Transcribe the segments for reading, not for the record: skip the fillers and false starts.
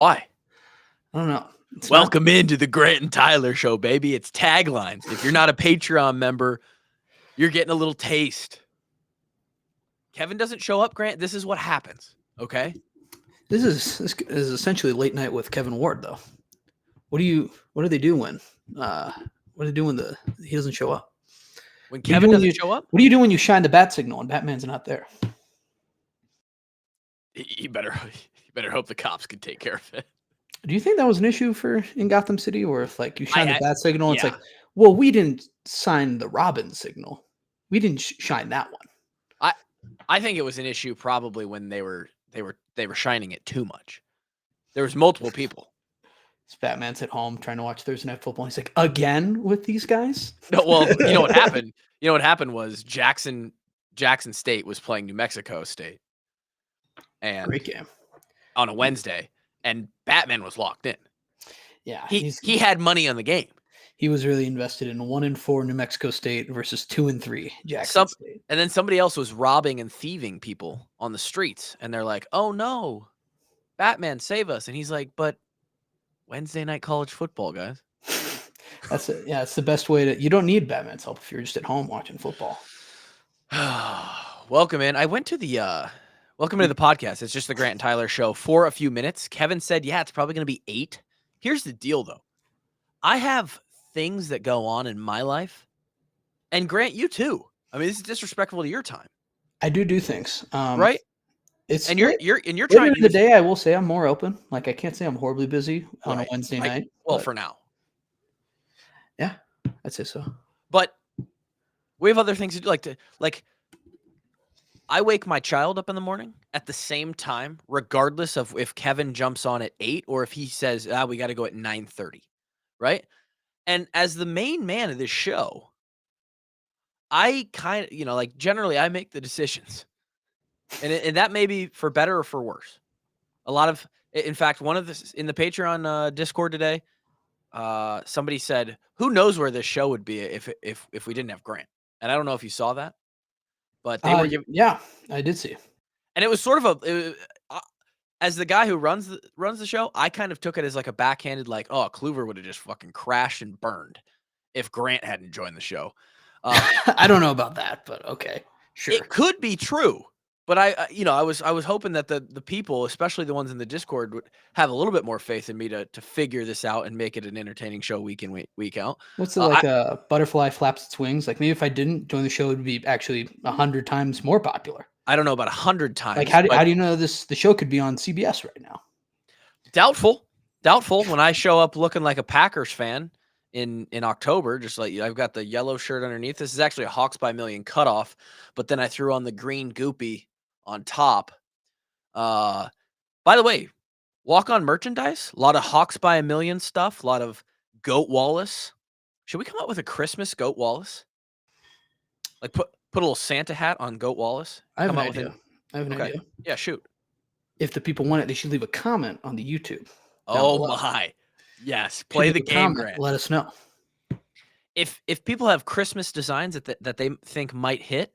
Why? I don't know. Welcome into the Grant and Tyler show, baby. It's taglines. If you're not a Patreon member, you're getting a little taste. Kevin doesn't show up, Grant. This is what happens, okay? This is essentially late night with Kevin Ward, though. What do they do when he doesn't show up? When Kevin doesn't show up? What do you do when you shine the bat signal and Batman's not there? You better hope the cops can take care of it. Do you think that was an issue in Gotham City, or if like you shine the bat signal, it's like, well, we didn't sign the Robin signal, we didn't shine that one. I think it was an issue probably when they were shining it too much. There was multiple people. Batman's at home trying to watch Thursday Night Football. He's like, again with these guys? No, well, you know what happened? You know what happened was Jackson State was playing New Mexico State, and great game on a Wednesday, and Batman was locked in. Yeah, he had money on the game. He was really invested in 1-4 New Mexico State versus 2-3 Jackson State. And then somebody else was robbing and thieving people on the streets, and they're like, "Oh no, Batman, save us!" And he's like, "But Wednesday night college football, guys." It's the best way to. You don't need Batman's help if you're just at home watching football. Welcome in. I went to the welcome to the podcast. It's just the Grant and Tyler show for a few minutes. Kevin said, "Yeah, it's probably going to be 8." Here's the deal, though. I have things that go on in my life, and Grant, you too. I mean, this is disrespectful to your time. I do things, right? You're trying to the day. I will say I'm more open. Like I can't say I'm horribly busy on a Wednesday night. Well, for now, yeah, I'd say so. But we have other things to do. Like I wake my child up in the morning at the same time, regardless of if Kevin jumps on at 8 or if he says, we got to go at 9:30, right? And as the main man of this show, I kind of, generally I make the decisions. And that may be for better or for worse. In fact, one of this in the Patreon Discord today, somebody said, "Who knows where this show would be if we didn't have Grant?" And I don't know if you saw that, but they were giving. Yeah, I did see. And it was sort of as the guy who runs the show, I kind of took it as like a backhanded, like, "Oh, Kluver would have just fucking crashed and burned if Grant hadn't joined the show." I don't know about that, but okay, sure. It could be true. But I was hoping that the people, especially the ones in the Discord, would have a little bit more faith in me to figure this out and make it an entertaining show week in, week out. What's it like a butterfly flaps its wings? Like maybe if I didn't join the show, it would be actually 100 times more popular. I don't know about 100 times. Like how do you know the show could be on CBS right now? Doubtful. When I show up looking like a Packers fan in October, just like I've got the yellow shirt underneath. This is actually a Hawks by a Million cutoff, but then I threw on the green goopy on top. By the way, walk-on merchandise, a lot of Hawks by a Million stuff, a lot of Goat Wallace. Should we come up with a Christmas Goat Wallace? Like put a little Santa hat on Goat Wallace? I have an idea. Yeah, shoot. If the people want it, they should leave a comment on the YouTube. Oh my. Yes, play the game, Grant. Let us know. If people have Christmas designs that they think might hit,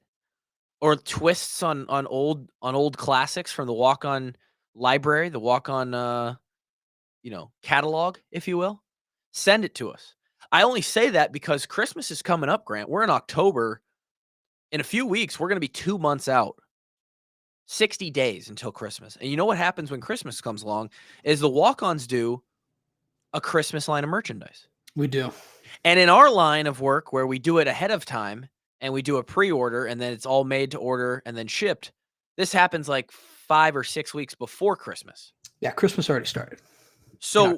or twists on old classics from the walk-on library, the walk-on catalog, if you will, send it to us. I only say that because Christmas is coming up, Grant. We're in October. In a few weeks, we're going to be 2 months out. 60 days until Christmas. And you know what happens when Christmas comes along is the walk-ons do a Christmas line of merchandise. We do. And in our line of work where we do it ahead of time, and we do a pre-order, and then it's all made to order and then shipped, this happens like 5 or 6 weeks before Christmas. Yeah, Christmas already started. So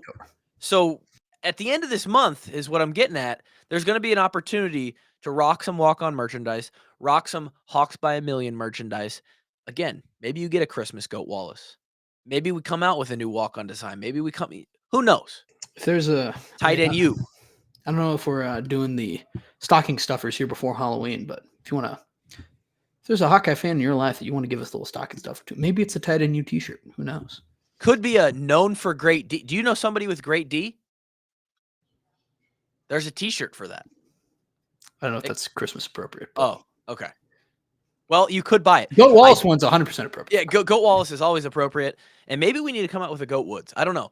at the end of this month is what I'm getting at. There's going to be an opportunity to rock some walk-on merchandise, rock some Hawks by a Million merchandise. Again, maybe you get a Christmas Goat Wallace. Maybe we come out with a new walk-on design. Maybe we come. Who knows? If there's a tight end, I don't know if we're doing the stocking stuffers here before Halloween, but if you want to, if there's a Hawkeye fan in your life that you want to give us a little stocking stuffer to, maybe it's a tight end U t-shirt. Who knows? Could be a known for great D. Do you know somebody with great D? There's a t-shirt for that. I don't know if that's Christmas appropriate. Oh, okay. Well, you could buy it. Goat Wallace one's 100% appropriate. Yeah, Goat Wallace is always appropriate, and maybe we need to come out with a Goat Woods. I don't know.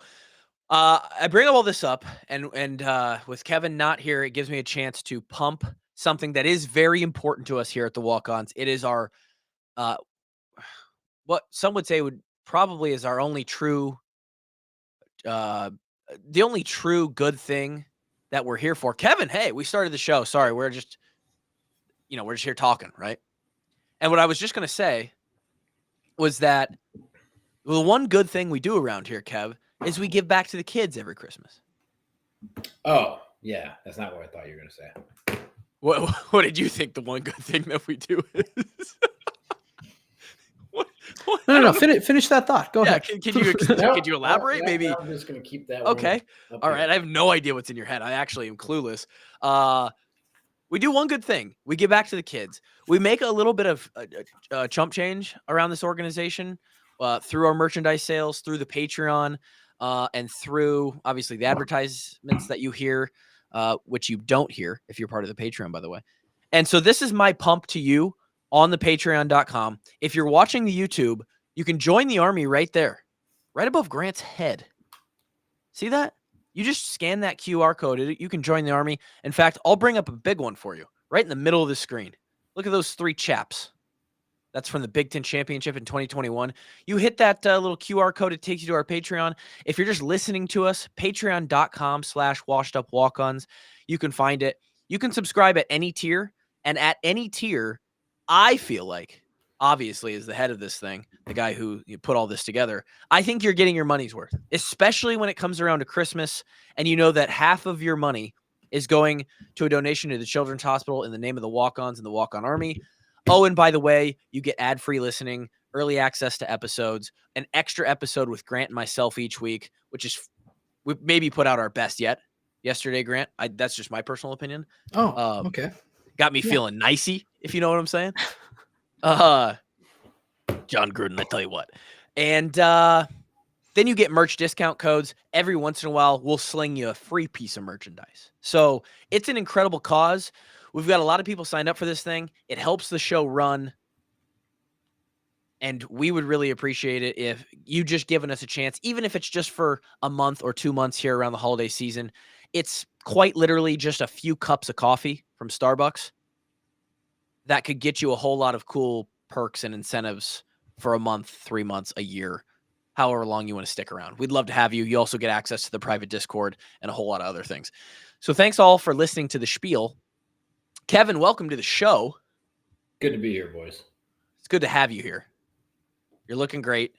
I bring all this up, and with Kevin not here, it gives me a chance to pump something that is very important to us here at the Walk-Ons. It is our what some would say would probably is our only true, the only true good thing that we're here for. Kevin, hey, we started the show. Sorry, we're just here talking, right? And what I was just gonna say was that the one good thing we do around here, Kev, is we give back to the kids every Christmas. Oh, yeah. That's not what I thought you were going to say. What did you think the one good thing that we do is? what, No. Finish that thought. Go ahead. Can you elaborate? Maybe. I'm just going to keep that Okay. one. All right. I have no idea what's in your head. I actually am clueless. We do one good thing. We give back to the kids. We make a little bit of chump change around this organization through our merchandise sales, through the Patreon, and through, obviously, the advertisements that you hear, which you don't hear if you're part of the Patreon, by the way. And so this is my pump to you on the patreon.com. If you're watching the YouTube, you can join the army right there, right above Grant's head. See that? You just scan that QR code. You can join the army. In fact, I'll bring up a big one for you right in the middle of the screen. Look at those 3 chaps. That's from the Big Ten Championship in 2021. You hit that little QR code. It takes you to our Patreon. If you're just listening to us, patreon.com/washedupwalkons. You can find it. You can subscribe at any tier. And at any tier, I feel like, obviously, as the head of this thing, the guy who put all this together, I think you're getting your money's worth, especially when it comes around to Christmas and you know that half of your money is going to a donation to the Children's Hospital in the name of the Walk-Ons and the Walk-On Army. Oh, and by the way, you get ad-free listening, early access to episodes, an extra episode with Grant and myself each week, which is we maybe put out our best yet yesterday, Grant. That's just my personal opinion. Oh, okay. Got me feeling nicey, if you know what I'm saying. John Gruden, I tell you what. And then you get merch discount codes. Every once in a while, we'll sling you a free piece of merchandise. So it's an incredible cause. We've got a lot of people signed up for this thing. It helps the show run. And we would really appreciate it if you just given us a chance, even if it's just for a month or 2 months here around the holiday season. It's quite literally just a few cups of coffee from Starbucks that could get you a whole lot of cool perks and incentives for a month, 3 months, a year, however long you want to stick around. We'd love to have you. You also get access to the private Discord and a whole lot of other things. So thanks all for listening to the spiel. Kevin, welcome to the show. Good to be here, boys. It's good to have you here. You're looking great.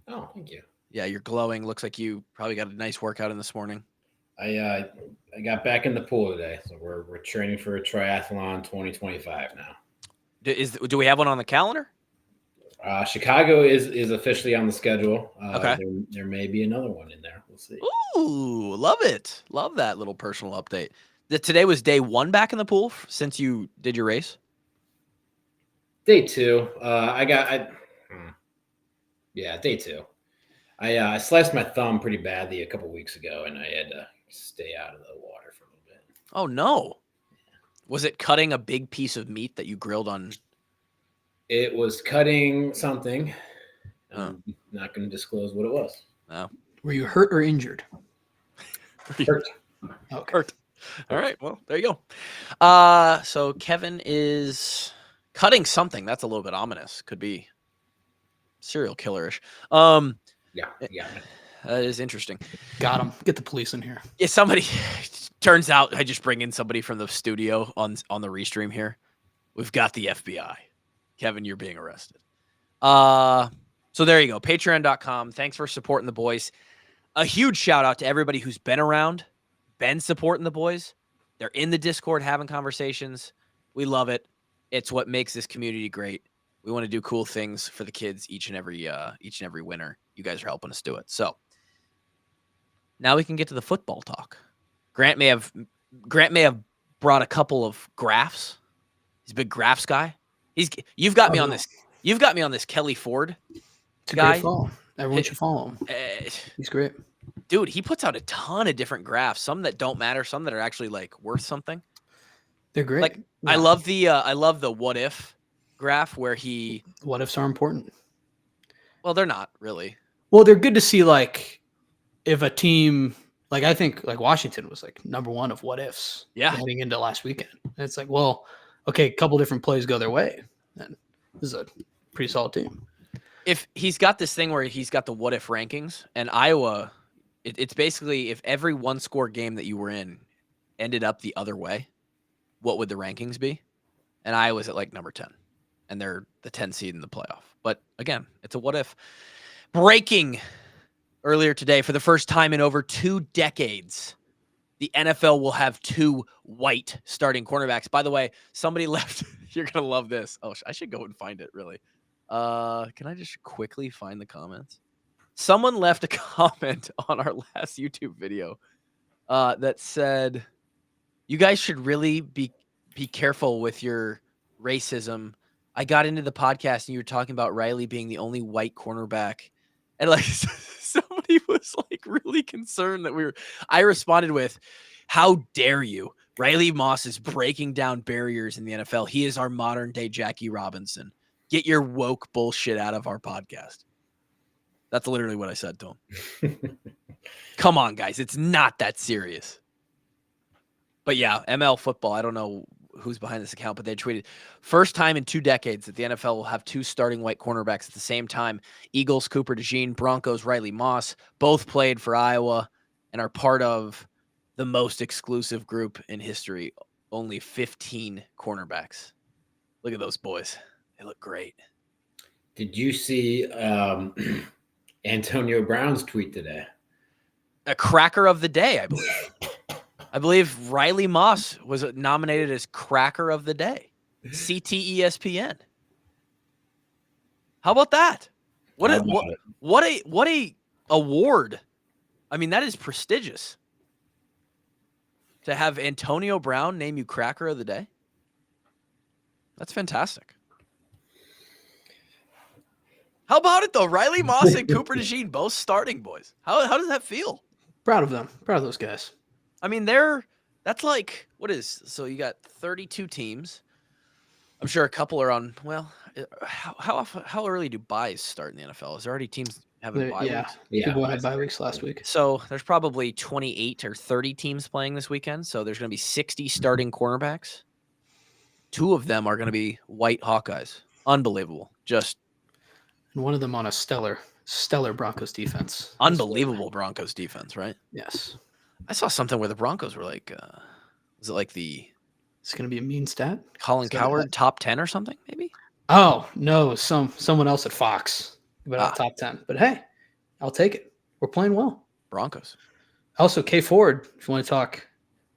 Oh, thank you. Yeah, you're glowing. Looks like you probably got a nice workout in this morning. I got back in the pool today, so we're training for a triathlon 2025 now. Do we have one on the calendar? Chicago is officially on the schedule. Okay. There may be another one in there. We'll see. Ooh, love it. Love that little personal update. Today was day 1 back in the pool since you did your race? Day 2. Day 2. I sliced my thumb pretty badly a couple weeks ago, and I had to stay out of the water for a little bit. Oh, no. Was it cutting a big piece of meat that you grilled on? It was cutting something. I'm not going to disclose what it was. Oh. Were you hurt or injured? Hurt. Okay. Hurt. All right. Well, there you go. So Kevin is cutting something. That's a little bit ominous. Could be serial killerish. Yeah. That is interesting. Got him. Get the police in here. Yeah, somebody turns out I just bring in somebody from the studio on the restream here. We've got the FBI. Kevin, you're being arrested. So there you go. Patreon.com. Thanks for supporting the boys. A huge shout out to everybody who's been around, been supporting the boys. They're in the Discord having conversations. We love it. It's what makes this community great. We want to do cool things for the kids each and every winter. You guys are helping us do it. So now we can get to the football talk. Grant may have brought a couple of graphs. He's a big graphs guy. You've got me on this. You've got me on this Kelly Ford It's a guy. great follow. Everyone should follow him. He's great. Dude, he puts out a ton of different graphs, some that don't matter, some that are actually like worth something. They're great. Like I love the what if graph where he. What ifs are important. Well, they're not really. Well, they're good to see, like, if a team, like, I think, like, Washington was, like, number one of what ifs heading into last weekend. And it's like, well, okay, a couple different plays go their way. And this is a pretty solid team. If he's got this thing where he's got the what if rankings, and Iowa, it's basically if every one score game that you were in ended up the other way, what would the rankings be? And Iowa's at like number 10, and they're the 10 seed in the playoff. But again, it's a what if. Breaking earlier today, for the first time in over 2 decades, the NFL will have 2 white starting cornerbacks. By the way, somebody left. You're going to love this. Oh, I should go and find it, really. Can I just quickly find the comments? Someone left a comment on our last YouTube video that said, you guys should really be careful with your racism. I got into the podcast and you were talking about Riley being the only white cornerback. And like somebody was like really concerned that I responded with, how dare you? Riley Moss is breaking down barriers in the NFL. He is our modern day Jackie Robinson. Get your woke bullshit out of our podcast. That's literally what I said to him. Come on, guys. It's not that serious. But yeah, ML football. I don't know who's behind this account, but they tweeted, first time in 2 decades that the NFL will have 2 starting white cornerbacks at the same time. Eagles, Cooper DeJean, Broncos, Riley Moss, both played for Iowa and are part of the most exclusive group in history. Only 15 cornerbacks. Look at those boys. They look great. Did you see Antonio Brown's tweet today? A cracker of the day, I believe. I believe Riley Moss was nominated as Cracker of the Day. CTESPN. How about that? What a award. I mean, that is prestigious. To have Antonio Brown name you Cracker of the Day. That's fantastic. How about it though? Riley Moss and Cooper DeJean both starting, boys. How does that feel? Proud of them. Proud of those guys. I mean, that's like, so you got 32 teams. I'm sure a couple are on, well, how early do buys start in the NFL? Is there already teams having bye weeks? Yeah. People had bye weeks last week. So there's probably 28 or 30 teams playing this weekend. So there's going to be 60 starting cornerbacks. 2 of them are going to be white Hawkeyes. Unbelievable. And one of them on a stellar Broncos defense. Unbelievable Broncos defense, right? Yes. I saw something where the Broncos were like, was it like it's going to be a mean stat? Colin Cowherd top 10 or something, maybe? Oh, no, someone else at Fox about top 10. But hey, I'll take it. We're playing well. Broncos. Also, K Ford, if you want to talk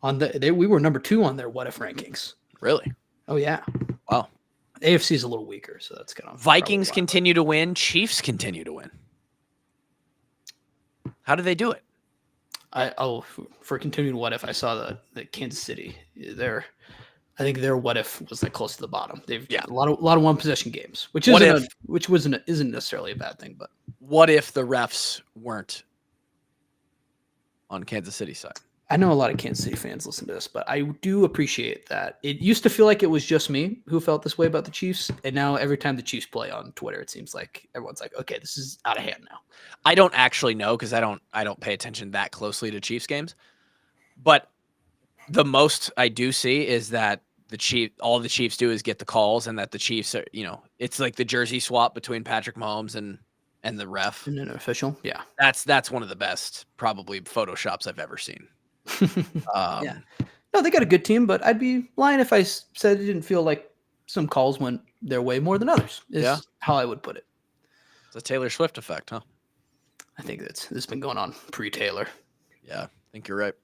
on we were number 2 on their what if rankings. Really? Oh yeah. Wow. AFC is a little weaker, so that's kind of Vikings continue to win. Chiefs continue to win. How do they do it? For continuing what if, I saw the Kansas City. I think their what if was like close to the bottom. They've a lot of one possession games, which isn't necessarily a bad thing. But what if the refs weren't on Kansas City's side? I know a lot of Kansas City fans listen to this, but I do appreciate that. It used to feel like it was just me who felt this way about the Chiefs, and now every time the Chiefs play on Twitter, it seems like everyone's like, "Okay, this is out of hand now." I don't actually know because I don't pay attention that closely to Chiefs games, but the most I do see is that all the Chiefs do is get the calls, and that the Chiefs are, it's like the jersey swap between Patrick Mahomes and the ref. And an official, yeah. That's one of the best probably Photoshops I've ever seen. Yeah. No, they got a good team, but I'd be lying if I said it didn't feel like some calls went their way more than others. Is how I would put it. It's a Taylor Swift effect, huh? I think this has been going on pre-Taylor. Yeah, I think you're right.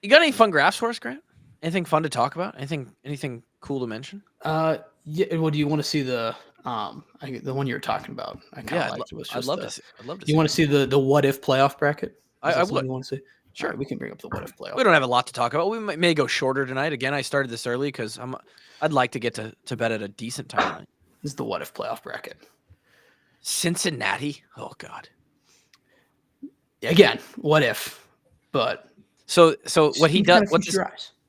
You got any fun graphs for us, Grant? Anything fun to talk about? Anything cool to mention? Yeah. Well, do you want to see the one you were talking about? I kind of liked it. Was just I'd love to see. You want to see the what if playoff bracket? I would. You want to see? Sure. Right, we can bring up the what if playoff. We don't have a lot to talk about. We may go shorter tonight. Again, I started this early because I'd like to get to bed at a decent time tonight. This is the what if playoff bracket. Cincinnati. Oh God. Again, what if? But so what he does?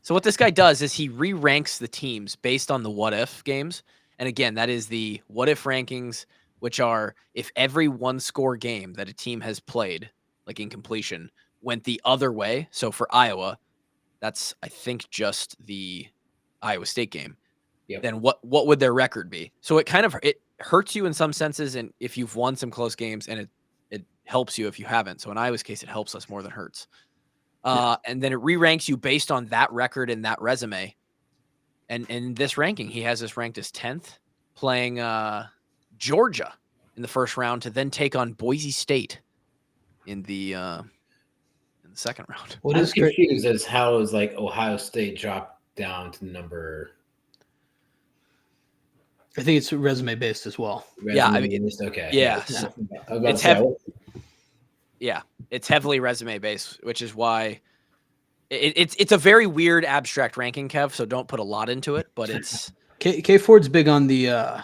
So what this guy does is he re-ranks the teams based on the what if games. And again, that is the what if rankings, which are if every one score game that a team has played, like in completion, went the other way. So for Iowa, that's I think just the Iowa State game. Yep. Then what would their record be? So it hurts you in some senses, and if you've won some close games, and it helps you if you haven't. So in Iowa's case, it helps us more than hurts. And then it re-ranks you based on that record and that resume. And in this ranking, he has us ranked as 10th, playing Georgia in the first round to then take on Boise State in the second round. What is confused as how is like Ohio State dropped down to number. I think it's resume based as well. Yeah, I mean, okay. Yeah, it's heavily resume based, which is why it's a very weird abstract ranking, Kev. So don't put a lot into it, but it's K Ford's big on the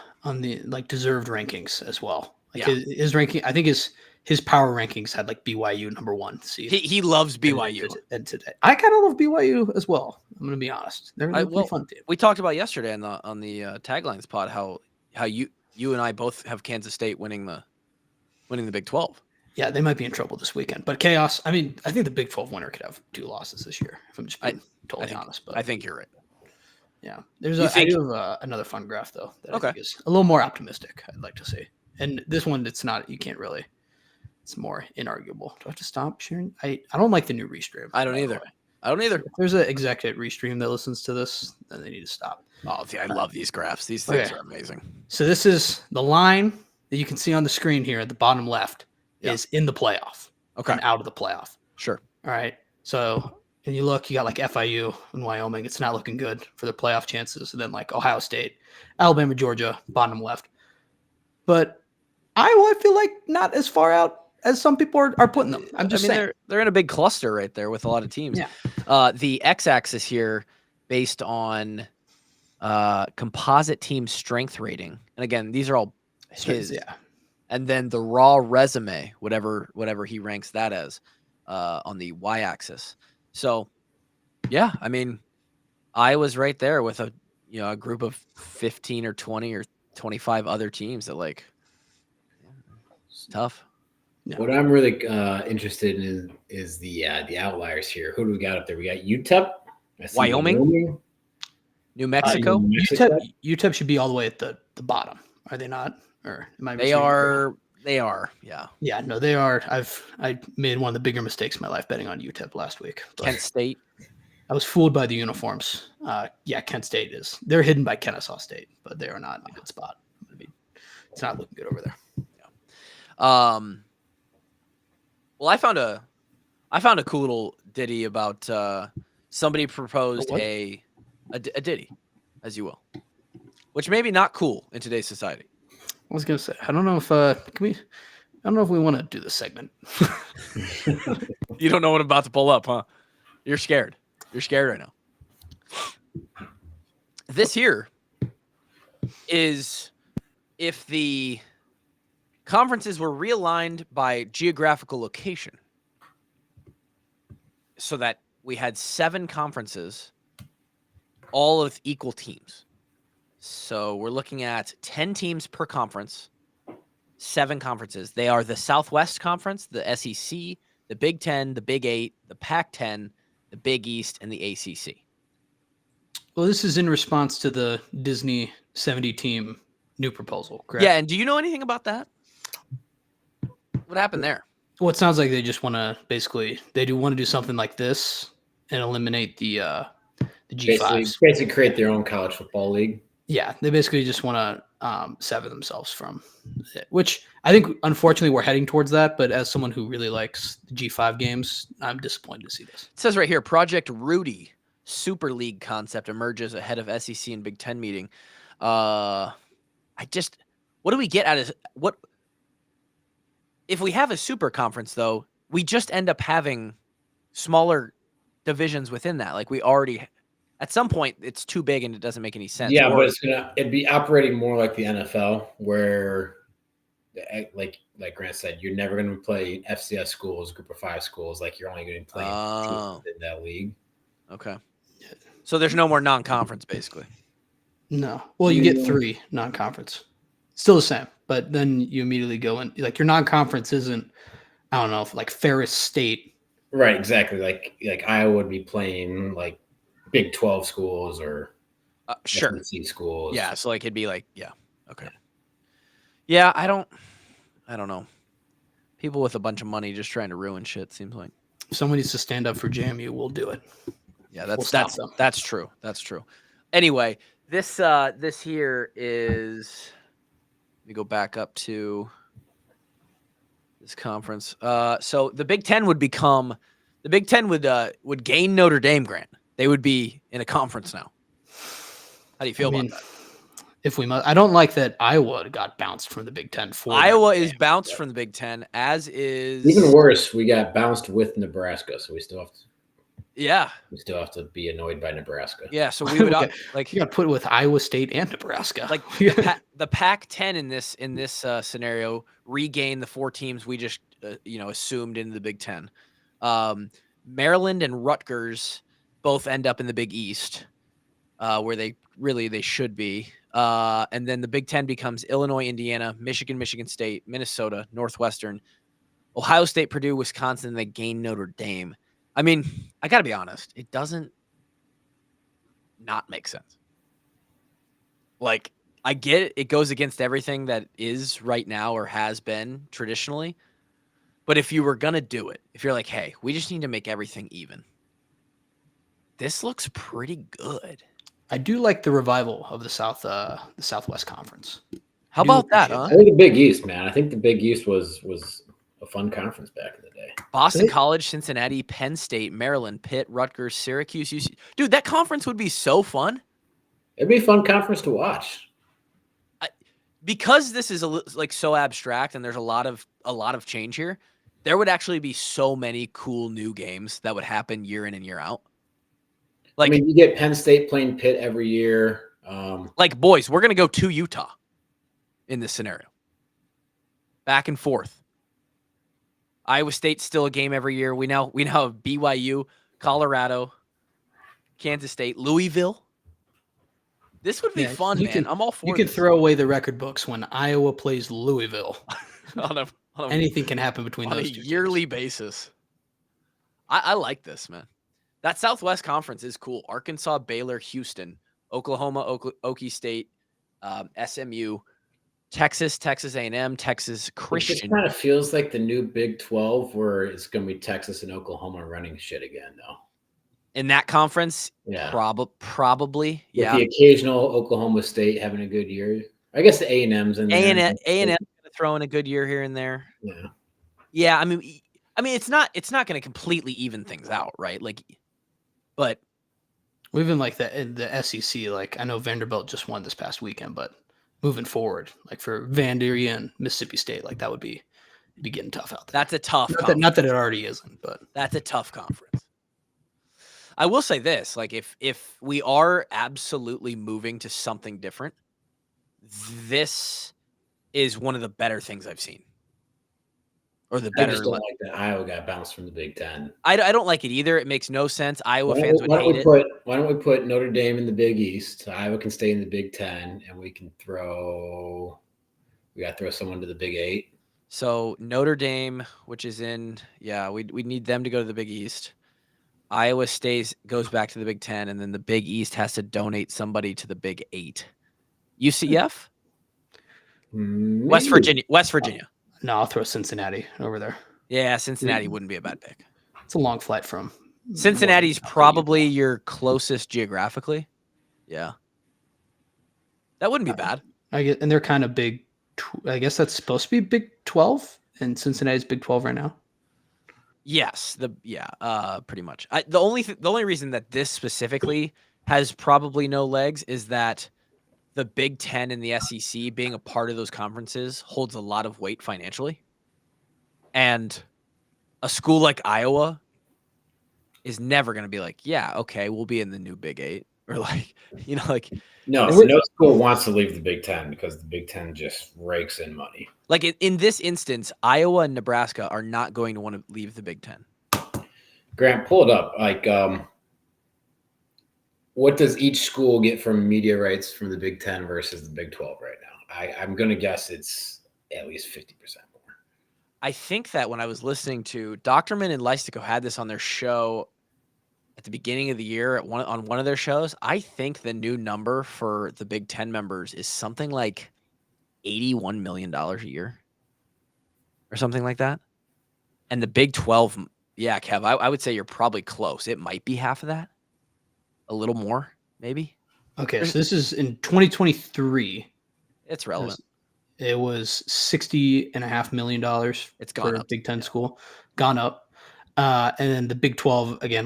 like deserved rankings as well. Like his ranking, I think his power rankings had like BYU number 1 seed. He loves BYU. And today, I kind of love BYU as well. I'm going to be honest. They're a pretty fun team. We talked about yesterday on the taglines pod how you and I both have Kansas State winning the Big 12. Yeah, they might be in trouble this weekend. But chaos. I mean, I think the Big 12 winner could have 2 losses this year. If I'm just being totally honest. But I think you're right. Yeah, I do have another fun graph though that I think is a little more optimistic. I'd like to see. And this one, it's not. You can't really. It's more inarguable. Do I have to stop sharing? I don't like the new restream. I don't either. If there's an exec at restream that listens to this, then they need to stop. Oh, I love these graphs. These things are amazing. So this is the line that you can see on the screen here at the bottom left is in the playoff. Okay. And out of the playoff. Sure. All right. So and you look, you got like FIU and Wyoming. It's not looking good for their playoff chances. And then like Ohio State, Alabama, Georgia, bottom left. But Iowa, I feel like not as far out as some people are putting them. I'm just saying. They're in a big cluster right there with a lot of teams. Yeah. The x-axis here based on composite team strength rating. And again, these are all his. Yeah. And then the raw resume, whatever he ranks that as, on the y-axis. So, yeah, I mean, Iowa's right there with a group of 15 or 20 or 25 other teams that like. It's tough. Yeah. What I'm really interested in is the outliers here. Who do we got up there? We got UTEP, Wyoming, New Mexico. UTEP should be all the way at the bottom. Are they not? Or am I? They are. They are. Yeah. Yeah. No, they are. I made one of the bigger mistakes in my life betting on UTEP last week. Kent State. I was fooled by the uniforms. Kent State is. They're hidden by Kennesaw State, but they are not in a good spot. It's not looking good over there. Yeah. Well, I found a cool little ditty about somebody proposed a ditty, as you will, which maybe not cool in today's society. I was gonna say I don't know if I don't know if we want to do this segment. You don't know what I'm about to pull up, huh? You're scared. You're scared right now. This here is if the conferences were realigned by geographical location so that we had 7 conferences, all with equal teams. So we're looking at 10 teams per conference, 7 conferences. They are the Southwest Conference, the SEC, the Big 10, the Big 8, the Pac-10, the Big East, and the ACC. Well, this is in response to the Disney 70-team new proposal, correct? Yeah, and do you know anything about that? What happened there? Well, it sounds like they just want to want to do something like this and eliminate the G5s. Basically create their own college football league. Yeah, they basically just want to sever themselves from it, which I think, unfortunately, we're heading towards that. But as someone who really likes the G5 games, I'm disappointed to see this. It says right here, Project Rudy Super League concept emerges ahead of SEC and Big Ten meeting. What do we get out of what? If we have a super conference, though, we just end up having smaller divisions within that. Like we already, at some point, it's too big and it doesn't make any sense. Yeah, but it'd be operating more like the NFL, where, like Grant said, you're never going to play FCS schools, Group of 5 schools. Like you're only going to play in that league. Okay. So there's no more non-conference, basically. No. Well, you get 3 non-conference. Still the same, but then you immediately go in. Like your non-conference isn't, I don't know, like Ferris State. Right, exactly. Like Iowa would be playing like Big 12 schools or sure SEC schools. Yeah, so like it'd be like, yeah, okay. Yeah, I don't know. People with a bunch of money just trying to ruin shit, seems like. If someone needs to stand up for JMU, we'll do it. Yeah, that's true. That's true. Anyway, this here is, let me go back up to this conference. So the Big Ten would gain Notre Dame, Grant. They would be in a conference now. How do you feel about that? If we must, I don't like that Iowa got bounced from the Big Ten. Iowa is bounced from the Big Ten, as is even worse. We got bounced with Nebraska, so we still have to. Yeah, we still have to be annoyed by Nebraska. Yeah, so we would like you got put with Iowa State and Nebraska. Like the Pac-10 in this scenario regain the 4 teams we just assumed into the Big Ten. Maryland and Rutgers both end up in the Big East, where they should be. And then the Big Ten becomes Illinois, Indiana, Michigan, Michigan State, Minnesota, Northwestern, Ohio State, Purdue, Wisconsin, and they gain Notre Dame. I mean, I got to be honest. It doesn't not make sense. Like, I get it. It goes against everything that is right now or has been traditionally. But if you were going to do it, if you're like, hey, we just need to make everything even, this looks pretty good. I do like the revival of the Southwest Conference. How about that, huh? I think the Big East, man. I think the Big East was a fun conference back in the day. Boston College, Cincinnati, Penn State, Maryland, Pitt, Rutgers, Syracuse, UC. Dude, that conference would be so fun. It'd be a fun conference to watch. Because this is so abstract and there's a lot of change here, there would actually be so many cool new games that would happen year in and year out. Like, I mean, you get Penn State playing Pitt every year. Like, boys, we're going to go to Utah in this scenario. Back and forth. Iowa State's still a game every year. We now have BYU, Colorado, Kansas State, Louisville. This would be fun, man. I'm all for it. You can throw away the record books when Iowa plays Louisville. Anything can happen between those two. On a yearly basis. I like this, man. That Southwest Conference is cool. Arkansas, Baylor, Houston, Oklahoma, Okie State, SMU, Texas, Texas A&M, Texas Christian. It just kind of feels like the new Big 12 where it's going to be Texas and Oklahoma running shit again, though. In that conference, yeah, probably, with the occasional Oklahoma State having a good year. I guess the A&M's in there. A&M going to throw in a good year here and there. Yeah. I mean, it's not going to completely even things out, right? Like, but even like the SEC, like I know Vanderbilt just won this past weekend, but moving forward, like for Vanderbilt and Mississippi State, like that would be getting tough out there. That's a tough. Not that it already isn't, but that's a tough conference. I will say this, like if we are absolutely moving to something different, this is one of the better things I've seen. Or the better. I just don't like that Iowa got bounced from the Big Ten. I don't like it either. It makes no sense. Iowa fans would hate it. Why don't we put Notre Dame in the Big East? Iowa can stay in the Big Ten, and we got to throw someone to the Big 8. So Notre Dame, which is in, we need them to go to the Big East. Iowa goes back to the Big 10, and then the Big East has to donate somebody to the Big 8. UCF? Maybe. West Virginia. No, I'll throw Cincinnati over there. Yeah, Cincinnati wouldn't be a bad pick. It's a long flight from. Cincinnati's probably your closest geographically. Yeah. That wouldn't be bad. And they're kind of big. I guess that's supposed to be Big 12, and Cincinnati's Big 12 right now. Yes, pretty much. The only reason that this specifically has probably no legs is that the Big 10 and the SEC being a part of those conferences holds a lot of weight financially. And a school like Iowa is never going to be like, yeah, okay, we'll be in the new Big 8. Or no school wants to leave the Big 10 because the Big 10 just rakes in money. Like in this instance, Iowa and Nebraska are not going to want to leave the Big 10. Grant, pull it up. Like, what does each school get from media rights from the Big Ten versus the Big 12 right now? I'm going to guess it's at least 50% more. I think that when I was listening to Doctorman and Lystico had this on their show at the beginning of the year on one of their shows, I think the new number for the Big Ten members is something like $81 million a year or something like that. And the Big 12, yeah, Kev, I would say you're probably close. It might be half of that, a little more, maybe. Okay, so this is in 2023. It's relevant. It was $60.5 million It's gone for a up. Big Ten school, gone up. And then the Big 12 again,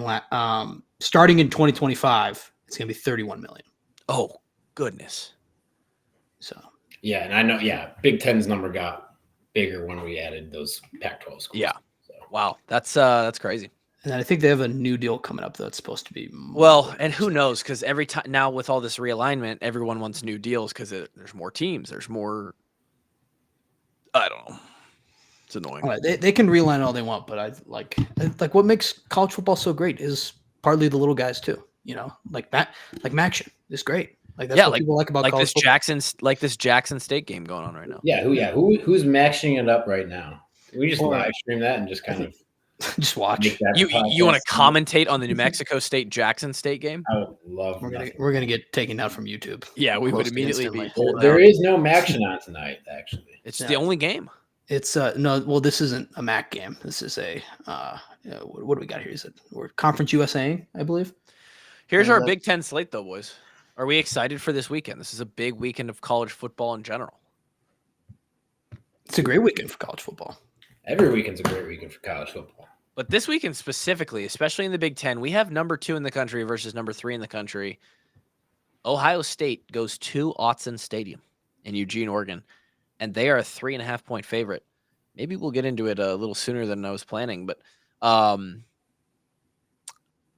starting in 2025, it's going to be 31 million. Oh, goodness. So yeah, and I know, Big Ten's number got bigger when we added those Pac-12 schools. Yeah. So. Wow, that's crazy. And I think they have a new deal coming up that's supposed to be well, and who knows? Because every time now with all this realignment, everyone wants new deals because there's more teams, there's more. I don't know. It's annoying. All right, they can realign all they want, but I like what makes college football so great is partly the little guys too. You know, like Maction is great. Like that's what people like about college football. This Jackson State game going on right now. Who's maxing it up right now? Can we just live stream that and just kind of just watch? You want to commentate on the New Mexico State Jackson State game? I would love. We're gonna get taken out from YouTube. Yeah, we would immediately be. There is no Maction on tonight. Actually, it's the only game. It's no. Well, this isn't a MAC game. This is a what do we got here? Is it or Conference USA? I believe. Here's our Big Ten slate, though, boys. Are we excited for this weekend? This is a big weekend of college football in general. It's a great weekend for college football. Every weekend's a great weekend for college football. But this weekend specifically, especially in the Big Ten, we have number 2 in the country versus number 3 in the country. Ohio State goes to Autzen Stadium in Eugene, Oregon, and they are a 3.5-point favorite. Maybe we'll get into it a little sooner than I was planning, but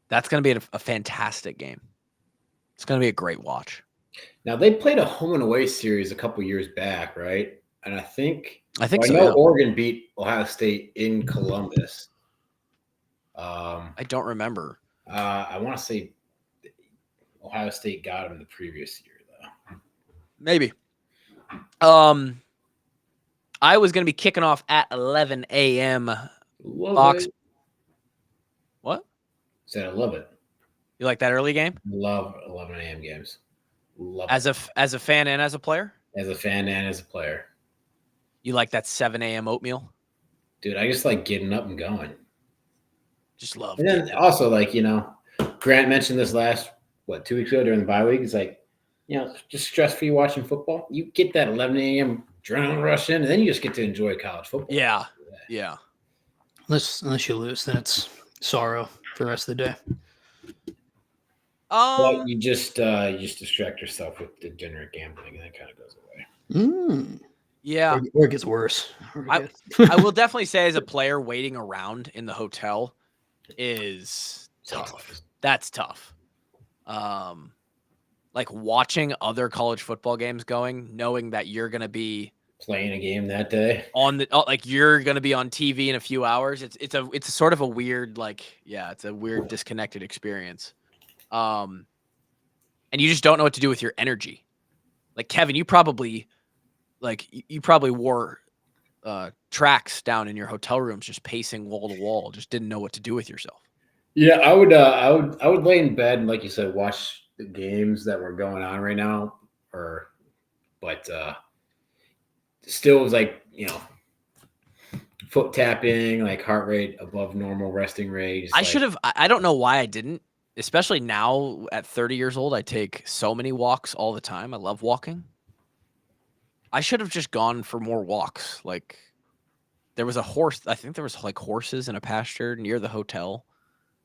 that's going to be a fantastic game. It's going to be a great watch. Now, they played a home and away series a couple years back, right? And I think so. I know Oregon beat Ohio State in Columbus. I don't remember. I want to say Ohio State got him the previous year, though. Maybe. I was going to be kicking off at 11 a.m. Fox. What? Said I love it. You like that early game? Love 11 a.m. games. Love as a fan and as a player? As a fan and as a player. You like that 7 a.m. oatmeal? Dude, I just like getting up and going. Just love it. And then also, Grant mentioned this 2 weeks ago during the bye week. It's like, just stress-free watching football. You get that 11 a.m. adrenaline rush in, and then you just get to enjoy college football. Yeah. Unless you lose, then it's sorrow for the rest of the day. But you just distract yourself with degenerate gambling, and that kind of goes away. Yeah. Or it gets worse. I will definitely say as a player, waiting around in the hotel is tough. That's tough. Like watching other college football games going, knowing that you're going to be playing a game that day you're going to be on TV in a few hours. It's a sort of a weird, it's a weird disconnected experience. And you just don't know what to do with your energy. Like Kevin, you probably wore tracks down in your hotel rooms, just pacing wall to wall, just didn't know what to do with yourself. Yeah, I would lay in bed and, like you said, watch the games that were going on right now, but still was foot tapping, heart rate above normal resting rate. I don't know why I didn't, especially now at 30 years old. I take so many walks all the time. I love walking. I should have just gone for more walks. There was a horse. I think there was horses in a pasture near the hotel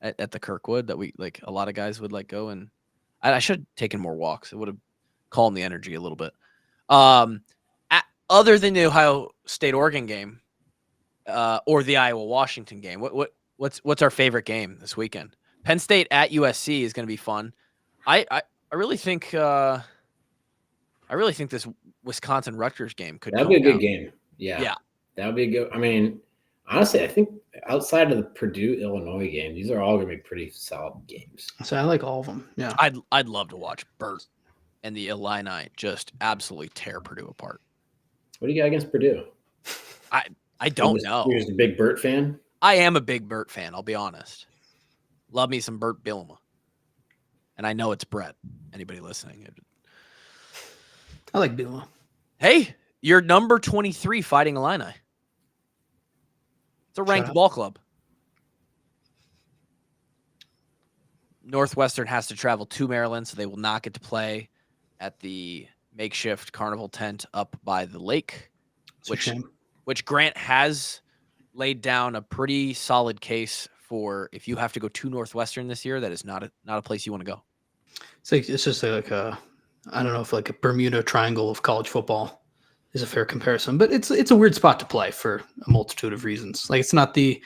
at the Kirkwood that a lot of guys would go, and I should have taken more walks. It would have calmed the energy a little bit. Other than the Ohio State Oregon game, or the Iowa Washington game, what's our favorite game this weekend? Penn State at USC is going to be fun. I really think this Wisconsin Rutgers game could. That'd be a good game. Yeah. That would be good. I mean, Honestly, I think outside of the Purdue Illinois game, these are all going to be pretty solid games. So I like all of them. Yeah, I'd love to watch Bert and the Illini just absolutely tear Purdue apart. What do you got against Purdue? I don't know. You're just a big Bert fan? I am a big Bert fan, I'll be honest. Love me some Bert Bielema. And I know it's Brett. Anybody listening? I like Bielema. Hey, you're number 23 Fighting Illini. It's a ranked ball club. Northwestern has to travel to Maryland, so they will not get to play at the makeshift carnival tent up by the lake, which Grant has laid down a pretty solid case for. If you have to go to Northwestern this year, that is not a place you want to go. It's just like a, I don't know if like a Bermuda Triangle of college football is a fair comparison, but it's a weird spot to play for a multitude of reasons. Like it's not the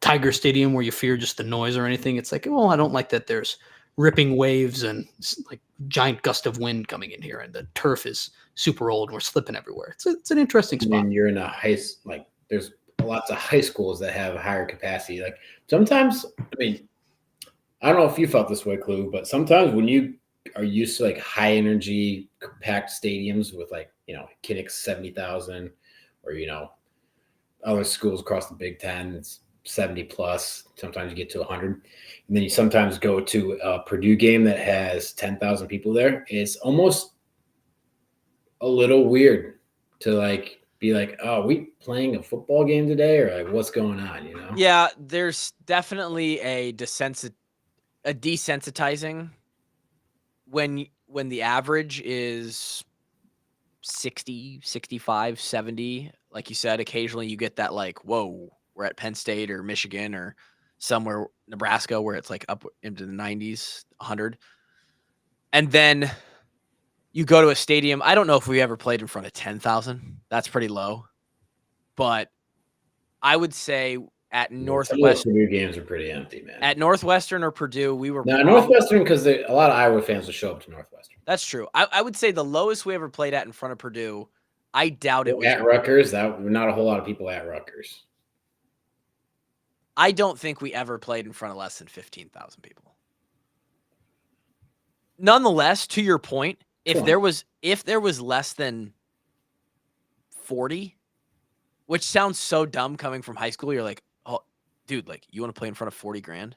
Tiger Stadium where you fear just the noise or anything. It's like, well, I don't like that there's ripping waves and like giant gust of wind coming in here, and the turf is super old and we're slipping everywhere. It's an interesting spot. And you're in there's lots of high schools that have a higher capacity. Like sometimes, I mean, I don't know if you felt this way, Clue, but sometimes when you are used to like high energy packed stadiums with like, Kinnick's 70,000 or, other schools across the Big Ten, it's 70 plus. Sometimes you get to 100. And then you sometimes go to a Purdue game that has 10,000 people there. It's almost a little weird to like be like, oh, are we playing a football game today? Or like, what's going on, Yeah, there's definitely a desensitizing when the average is 60, 65, 70. Like you said, occasionally you get that like, whoa, we're at Penn State or Michigan or somewhere, Nebraska, where it's like up into the 90s, 100. And then you go to a stadium. I don't know if we ever played in front of 10,000. That's pretty low. But I would say at Northwestern, Purdue games are pretty empty, man. At Northwestern or Purdue, we were Northwestern because a lot of Iowa fans will show up to Northwestern. That's true. I would say the lowest we ever played at in front of Purdue. I doubt it was at Rutgers. That not a whole lot of people at Rutgers. I don't think we ever played in front of less than 15,000 people. Nonetheless, to your point, if there was less than 40, which sounds so dumb coming from high school, you're like, oh, dude, like you want to play in front of 40 grand?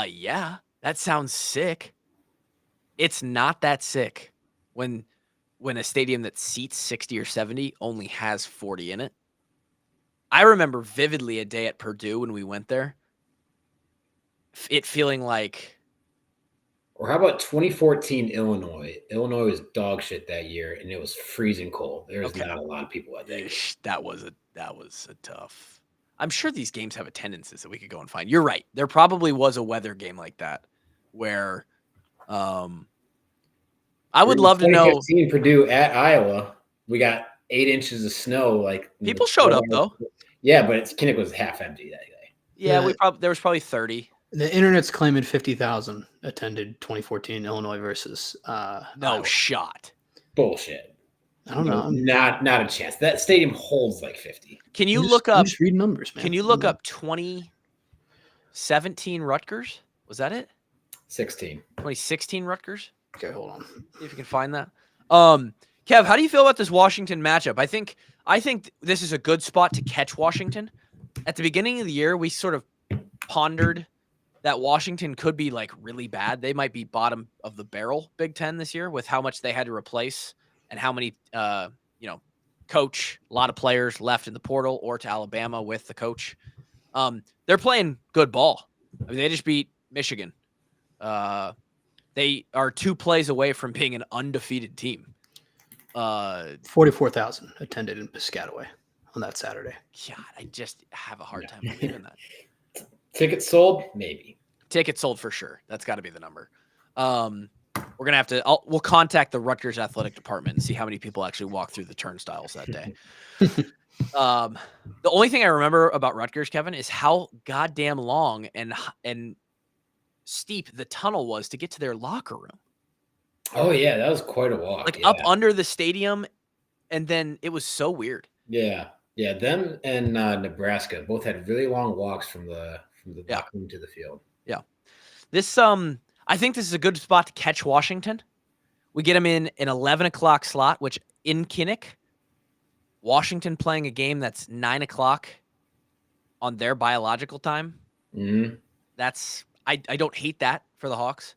Yeah, that sounds sick. It's not that sick when a stadium that seats 60 or 70 only has 40 in it. I remember vividly a day at Purdue when we went there, it feeling like. Or how about 2014 Illinois? Illinois was dog shit that year, and it was freezing cold. There was not a lot of people at that game. That was a tough. I'm sure these games have attendances that we could go and find. You're right. There probably was a weather game like that where I would love to know. 2015 Purdue at Iowa, we got 8 inches of snow. Like people showed up though. Yeah, but Kinnick was half empty that day. Yeah, there was probably 30. The internet's claiming 50,000 attended 2014 Illinois versus Iowa. Shot. Bullshit. I don't know. Not a chance. That stadium holds like 50. Can you look up? Just read numbers, man. Can you look up 2017 Rutgers? Was that it? 2016 Rutgers. Okay, hold on. See if you can find that. Kev, how do you feel about this Washington matchup? I think this is a good spot to catch Washington. At the beginning of the year, we sort of pondered that Washington could be like really bad. They might be bottom of the barrel Big Ten this year with how much they had to replace and how many, coach, a lot of players left in the portal or to Alabama with the coach. They're playing good ball. I mean, they just beat Michigan. They are 2 plays away from being an undefeated team. 44,000 attended in Piscataway on that Saturday. God, I just have a hard time believing that. Tickets sold? Maybe. Tickets sold for sure. That's got to be the number. We're gonna have to. We'll contact the Rutgers athletic department and see how many people actually walk through the turnstiles that day. The only thing I remember about Rutgers, Kevin, is how goddamn long and steep the tunnel was to get to their locker room. Oh yeah, that was quite a walk. Like up under the stadium, and then it was so weird. Yeah. Yeah, them and Nebraska both had really long walks from the locker room to the field. Yeah. This I think this is a good spot to catch Washington. We get them in an 11 o'clock slot, which in Kinnick, Washington playing a game that's 9 o'clock on their biological time. Mm-hmm. That's I don't hate that for the Hawks.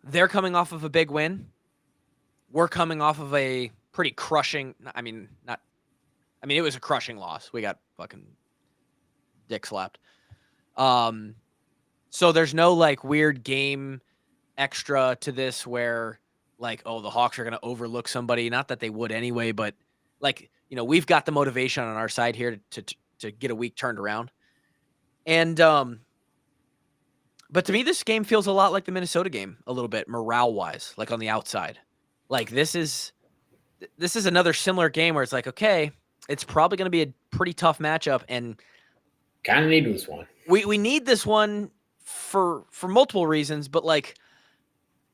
They're coming off of a big win. We're coming off of a pretty crushing. It was a crushing loss. We got fucking dick slapped. So there's no like weird game extra to this where like, oh, the Hawks are going to overlook somebody. Not that they would anyway, but like, we've got the motivation on our side here to get a week turned around. And, but to me, this game feels a lot like the Minnesota game a little bit morale wise, like on the outside. Like this is another similar game where it's like, okay, it's probably going to be a pretty tough matchup. And kind of need this one. We need this one for multiple reasons, but like,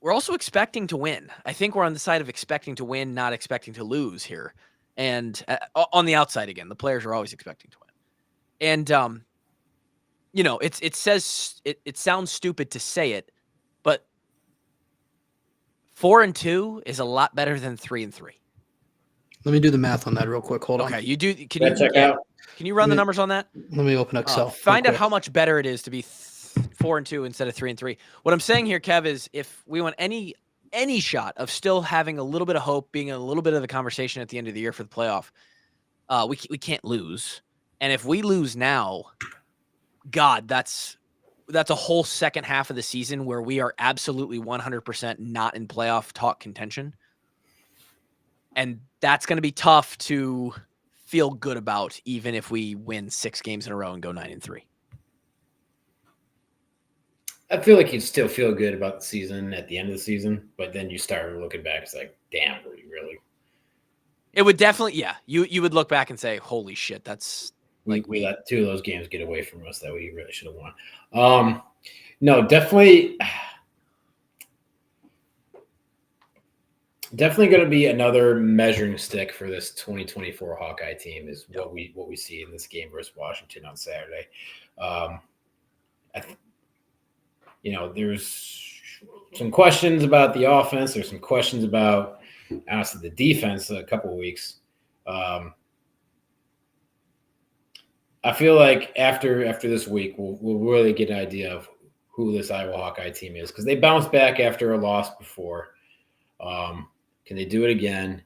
we're also expecting to win. I think we're on the side of expecting to win, not expecting to lose here. And on the outside again, the players are always expecting to win. And it sounds stupid to say it, but 4-2 is a lot better than 3-3. Let me do the math on that real quick. Hold on. Okay, you do. Out? Can you run the numbers on that? Let me open Excel. Find out how much better it is to be 4-2 instead of 3-3. What I'm saying here, Kev, is if we want any shot of still having a little bit of hope, being a little bit of the conversation at the end of the year for the playoff, we can't lose. And if we lose now, God, that's a whole second half of the season where we are absolutely 100% not in playoff talk contention. And that's going to be tough to feel good about, even if we win 6 games in a row and go 9-3. I feel like you'd still feel good about the season at the end of the season, but then you start looking back, it's like, damn, were you really? It would definitely, yeah. You would look back and say, holy shit, that's like we let 2 of those games get away from us that we really should have won. No, definitely going to be another measuring stick for this 2024 Hawkeye team is what we see in this game versus Washington on Saturday. There's some questions about the offense. There's some questions about, honestly, the defense a couple of weeks. I feel like after this week, we'll really get an idea of who this Iowa Hawkeye team is, because they bounced back after a loss before. Can they do it again?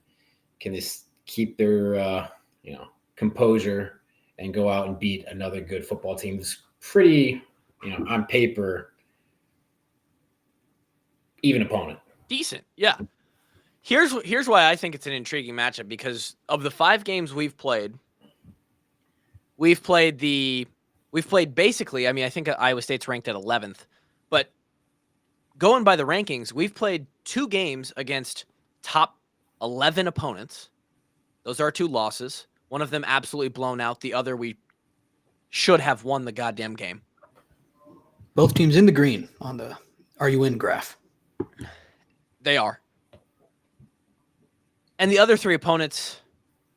Can they keep their composure and go out and beat another good football team? It's pretty, on paper, even opponent. Decent, yeah. Here's why I think it's an intriguing matchup, because of the 5 games we've played basically, I think Iowa State's ranked at 11th, but going by the rankings, we've played 2 games against top 11 opponents. Those are 2 losses. One of them absolutely blown out. The other, we should have won the goddamn game. Both teams in the green on the "Are you in" graph. They are. And the other 3 opponents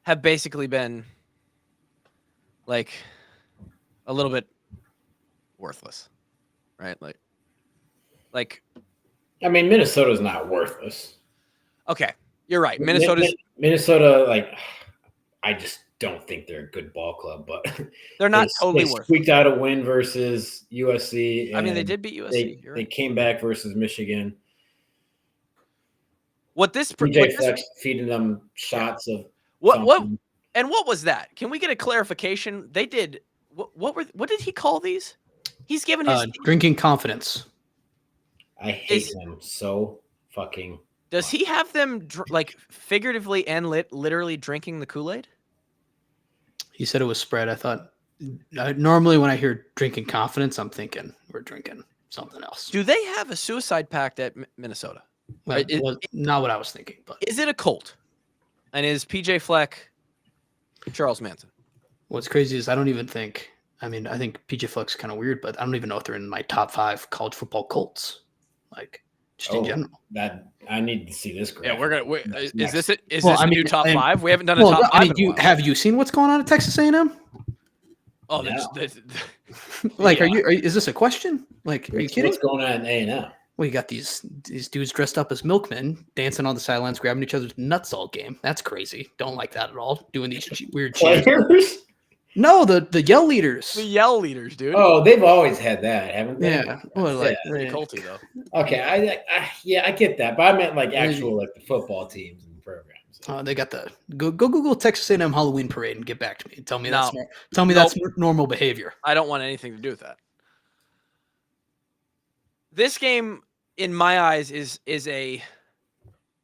have basically been like a little bit worthless, right? Like I mean, Minnesota's not worthless. Okay, you're right. Minnesota, like, I just don't think they're a good ball club, but they're not totally they worthless. Squeaked out a win versus USC. I mean, they did beat USC. They came back versus Michigan. PJ Flex feeding them shots of what was that? Can we get a clarification? They did what did he call these? He's given his drinking confidence. I hate him so fucking. Does he have them like figuratively and literally drinking the Kool-Aid? He said it was spread. I thought normally when I hear drinking confidence, I'm thinking we're drinking something else. Do they have a suicide pact at Minnesota? Well, not what I was thinking. But is it a cult? And is PJ Fleck Charles Manson? What's crazy is I don't even think. I mean, I think PJ Fleck's kind of weird, but I don't even know if they're in my top 5 college football cults. Like, just in general. That I need to see this graphic. Yeah, we're gonna. Is this it? Is Well, this I a mean, new top and- 5? We haven't done a Well, top 5 I mean, in a while. have you seen what's going on at Texas A&M? Oh, No. Like, yeah. is this a question? Like, are you kidding? What's going on in A&M? Well, you got these dudes dressed up as milkmen dancing on the sidelines, grabbing each other's nuts all game. That's crazy. Don't like that at all. Doing these weird cheers. Players? No, the yell leaders. The yell leaders, dude. Oh, they've always had that, haven't they? Yeah. Well, like, Pretty culty though. Okay, I get that, but I meant like actual like the football teams and programs. they got the go Google Texas A&M Halloween parade and get back to me and tell me No. that's normal behavior. I don't want anything to do with that. This game, in my eyes, is a,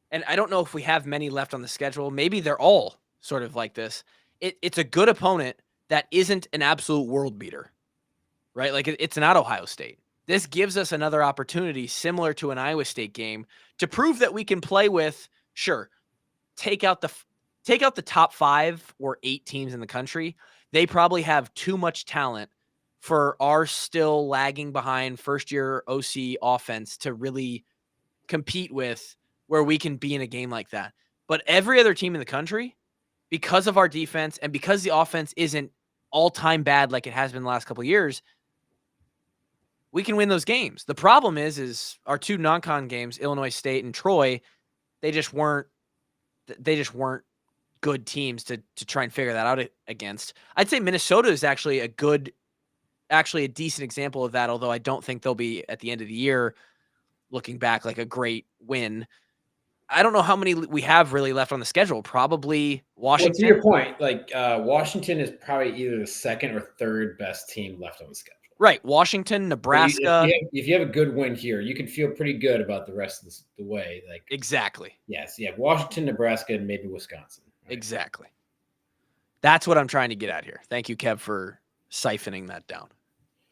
and I don't know if we have many left on the schedule. Maybe they're all sort of like this. It's a good opponent that isn't an absolute world beater, right? Like it's not Ohio State. This gives us another opportunity, similar to an Iowa State game, to prove that we can play with. Sure, take out the top 5 or 8 teams in the country. They probably have too much talent for our still lagging behind first-year OC offense to really compete with, where we can be in a game like that. But every other team in the country, because of our defense and because the offense isn't all-time bad like it has been the last couple of years, we can win those games. The problem is our 2 non-con games, Illinois State and Troy, they just weren't good teams to try and figure that out against. I'd say Minnesota is actually a decent example of that, although I don't think they'll be at the end of the year looking back like a great win. I don't know how many we have really left on the schedule. Probably Washington. Well, to your point, like Washington is probably either the second or third best team left on the schedule. Right. Washington, Nebraska. If you have a good win here, you can feel pretty good about the rest of the way. Like Exactly. Yes. Yeah. Washington, Nebraska, and maybe Wisconsin. Right? Exactly. That's what I'm trying to get at here. Thank you, Kev, for siphoning that down.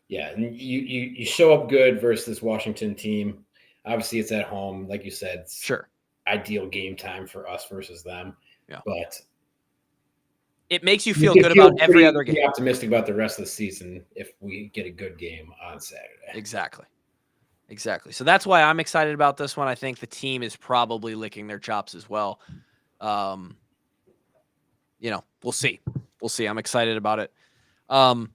Yeah. And you show up good versus this Washington team. Obviously, it's at home. Like you said, it's Sure. ideal game time for us versus them. Yeah. But it makes you feel good about every other game. Be optimistic about the rest of the season if we get a good game on Saturday. Exactly. So that's why I'm excited about this one. I think the team is probably licking their chops as well. We'll see. I'm excited about it. Do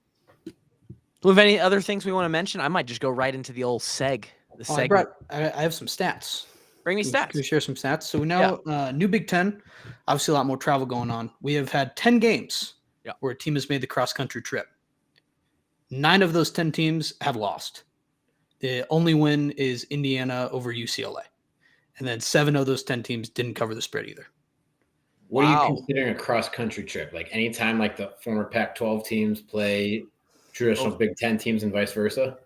we have any other things we want to mention? I might just go right into the old seg. I have some stats. Bring me stats. Can we share some stats? So now, new Big Ten, obviously a lot more travel going on. We have had 10 games where a team has made the cross-country trip. 9 of those 10 teams have lost. The only win is Indiana over UCLA. And then 7 of those 10 teams didn't cover the spread either. What are you considering a cross-country trip? Like anytime like the former Pac-12 teams play traditional Big Ten teams and vice versa?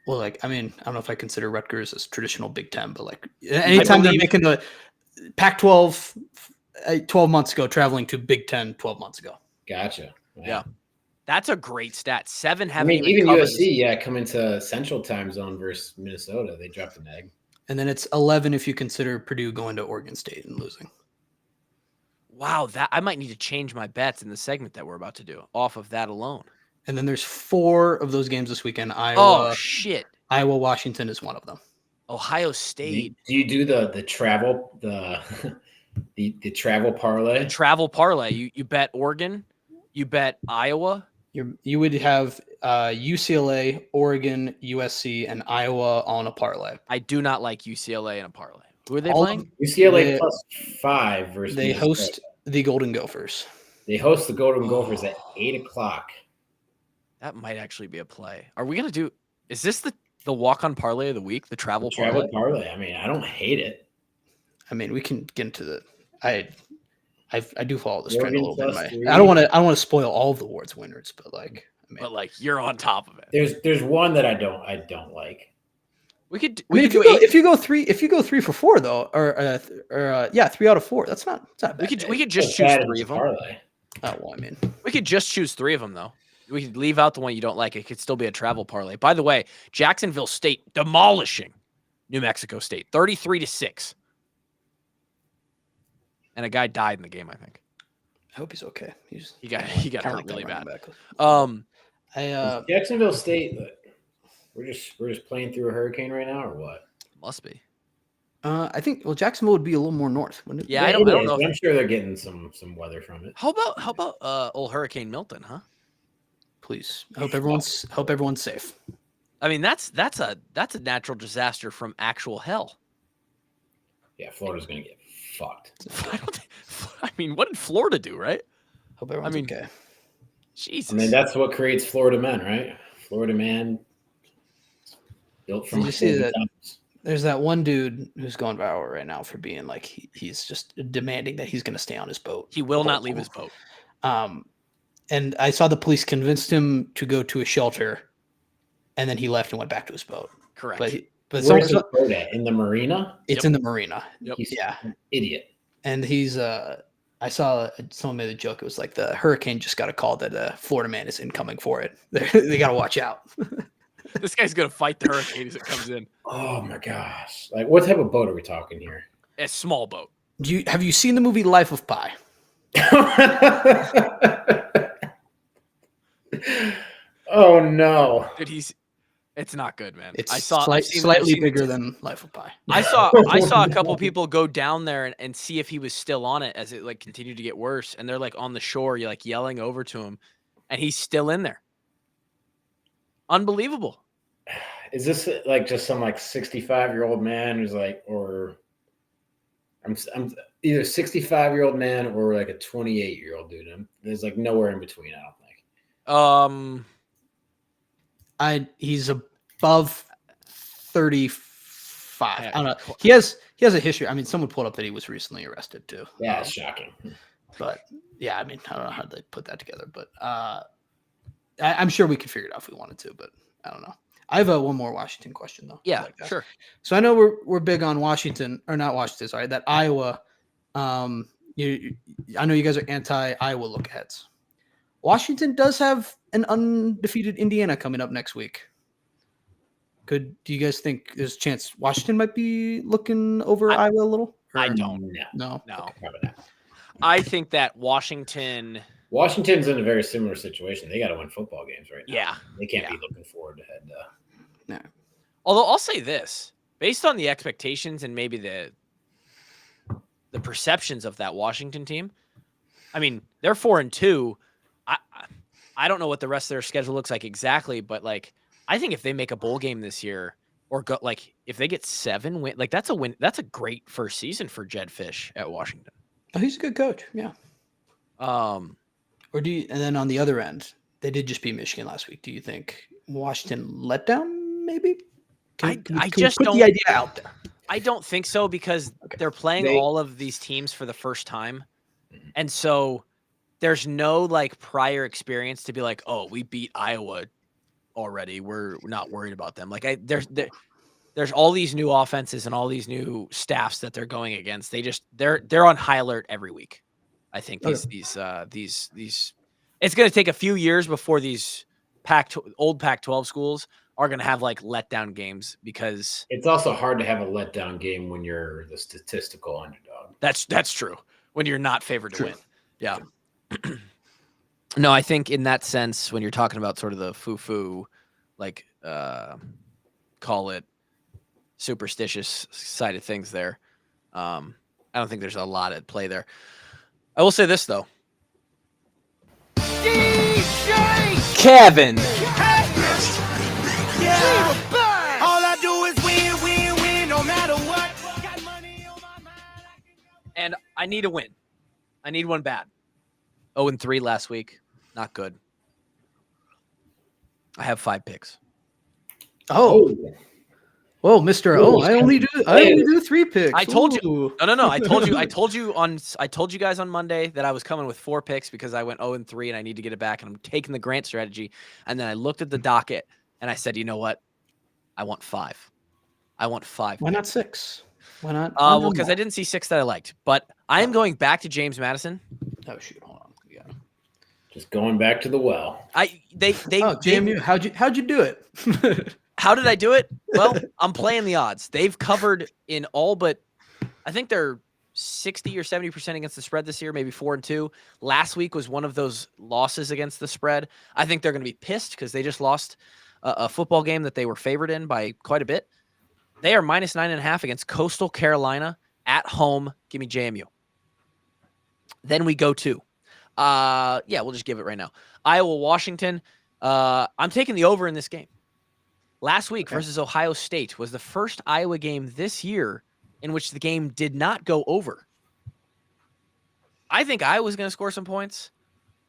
Well, like, I mean, I don't know if I consider Rutgers as traditional Big Ten, but like anytime they're making the Pac-12 12 months ago, traveling to Big Ten 12 months ago. Gotcha. Yeah. That's a great stat. 7 I haven't mean, even covered USC, come into Central Time Zone versus Minnesota. They dropped an egg. And then it's 11 if you consider Purdue going to Oregon State and losing. Wow, that I might need to change my bets in the segment that we're about to do off of that alone. And then there's 4 of those games this weekend. Iowa, Washington is one of them. Ohio State. Do you do the travel the travel parlay? The travel parlay. You bet Oregon, you bet Iowa. You would have UCLA, Oregon, USC, and Iowa all in a parlay. I do not like UCLA in a parlay. Who are they playing? UCLA plus 5 versus. They host the Golden Gophers. They host the Golden Gophers at 8:00. That might actually be a play. Are we gonna do? Is this the walk-on parlay of the week? The travel parlay. I mean, I don't hate it. I mean, we can get into the. I do follow this trend a little bit. I don't want to spoil all of the awards winners, but like, you're on top of it. There's one that I don't like. If you go 3 for 4 though, or 3 out of 4, that's not bad. We could just choose 3 of them. Parlay. Oh well, I mean, we could just choose 3 of them though. We could leave out the one you don't like. It could still be a travel parlay. By the way, Jacksonville State demolishing New Mexico State, 33-6. And a guy died in the game, I think. I hope he's okay. He got hurt really bad. Jacksonville State, we're just playing through a hurricane right now, or what? Must be. I think Jacksonville would be a little more north, wouldn't it? Yeah, I don't know. I'm sure they're getting some weather from it. How about old Hurricane Milton, huh? Please. I hope everyone's safe. I mean, that's a natural disaster from actual hell. Yeah, Florida's gonna get fucked. I mean, what did Florida do, right? Hope everyone's okay. Jesus. I mean, that's what creates Florida man, right? Florida man built from. Did you see that? There's that one dude who's going viral right now for being like he's just demanding that he's going to stay on his boat. He will not leave his boat. And I saw the police convinced him to go to a shelter, and then he left and went back to his boat. Correct. But where's his boat at? In the marina? It's in the marina. Yep. He's an idiot. And he's I saw someone made a joke. It was like the hurricane just got a call that Florida man is incoming for it. They got to watch out. This guy's gonna fight the hurricane as it comes in. Oh my gosh! Like, what type of boat are we talking here? A small boat. Have you seen the movie Life of Pi? Oh no! Dude, it's not good, man. It's slightly bigger than Life of Pi. I saw a couple people go down there and see if he was still on it as it like continued to get worse, and they're like on the shore, you're like yelling over to him, and he's still in there. Unbelievable. Is this like just some like 65-year-old man who's like, or I'm either 65-year-old man or like a 28-year-old dude. There's like nowhere in between. I don't think. He's above 35. I don't know. He has a history. I mean, someone pulled up that he was recently arrested too. Yeah, it's shocking. But yeah, I mean, I don't know how they put that together, but I'm sure we could figure it out if we wanted to, but I don't know. I have one more Washington question though. Yeah, sure. So I know we're big on Washington, or not Washington, sorry, that Iowa. I know you guys are anti-Iowa look-aheads. Washington does have an undefeated Indiana coming up next week. Do you guys think there's a chance Washington might be looking over Iowa a little? I don't. No. Okay, I think that Washington's in a very similar situation. They got to win football games right now. Yeah. They can't be looking forward to head. No. Although I'll say this, based on the expectations and maybe the perceptions of that Washington team, I mean, they're 4-2. I don't know what the rest of their schedule looks like exactly, but like I think if they make a bowl game this year or go like if they get 7 win, like that's a win. That's a great first season for Jed Fish at Washington. Oh, he's a good coach. Yeah. And then on the other end, they did just beat Michigan last week. Do you think Washington let down? Maybe. I just put the idea out there. I don't think so because they're playing all of these teams for the first time, and so there's no like prior experience to be like, oh, we beat Iowa already. We're not worried about them. Like there's all these new offenses and all these new staffs that they're going against. They're on high alert every week. I think these it's going to take a few years before these old Pac-12 schools are going to have like letdown games because it's also hard to have a letdown game when you're the statistical underdog. That's true. When you're not favored to win. Yeah. No, I think in that sense, when you're talking about sort of the foo-foo, like call it superstitious side of things there, I don't think there's a lot at play there. I will say this though. DJ Kevin. Yeah. All I do is win, no matter what. Got money on my mind. And I need a win. I need one bad. 0-3 last week. Not good. I have 5 picks. Oh. Whoa, Mr. Oh, I only do 3 picks. I told you. No. I told you guys on Monday that I was coming with 4 picks because I went 0-3 and I need to get it back and I'm taking the Grant strategy. And then I looked at the docket and I said, you know what? I want 5. I want 5. Why not 6? Why not? Well, because I didn't see 6 that I liked. But I am going back to James Madison. Oh shoot, hold on. Yeah. Just going back to the well. JMU, how'd you do it? How did I do it? Well, I'm playing the odds. They've covered in all but I think they're 60 or 70% against the spread this year, maybe 4-2. Last week was one of those losses against the spread. I think they're going to be pissed because they just lost a football game that they were favored in by quite a bit. They are minus 9.5 against Coastal Carolina at home. Give me JMU. Then we go to, we'll just give it right now. Iowa, Washington. I'm taking the over in this game. Last week versus Ohio State was the first Iowa game this year in which the game did not go over. I think Iowa's going to score some points.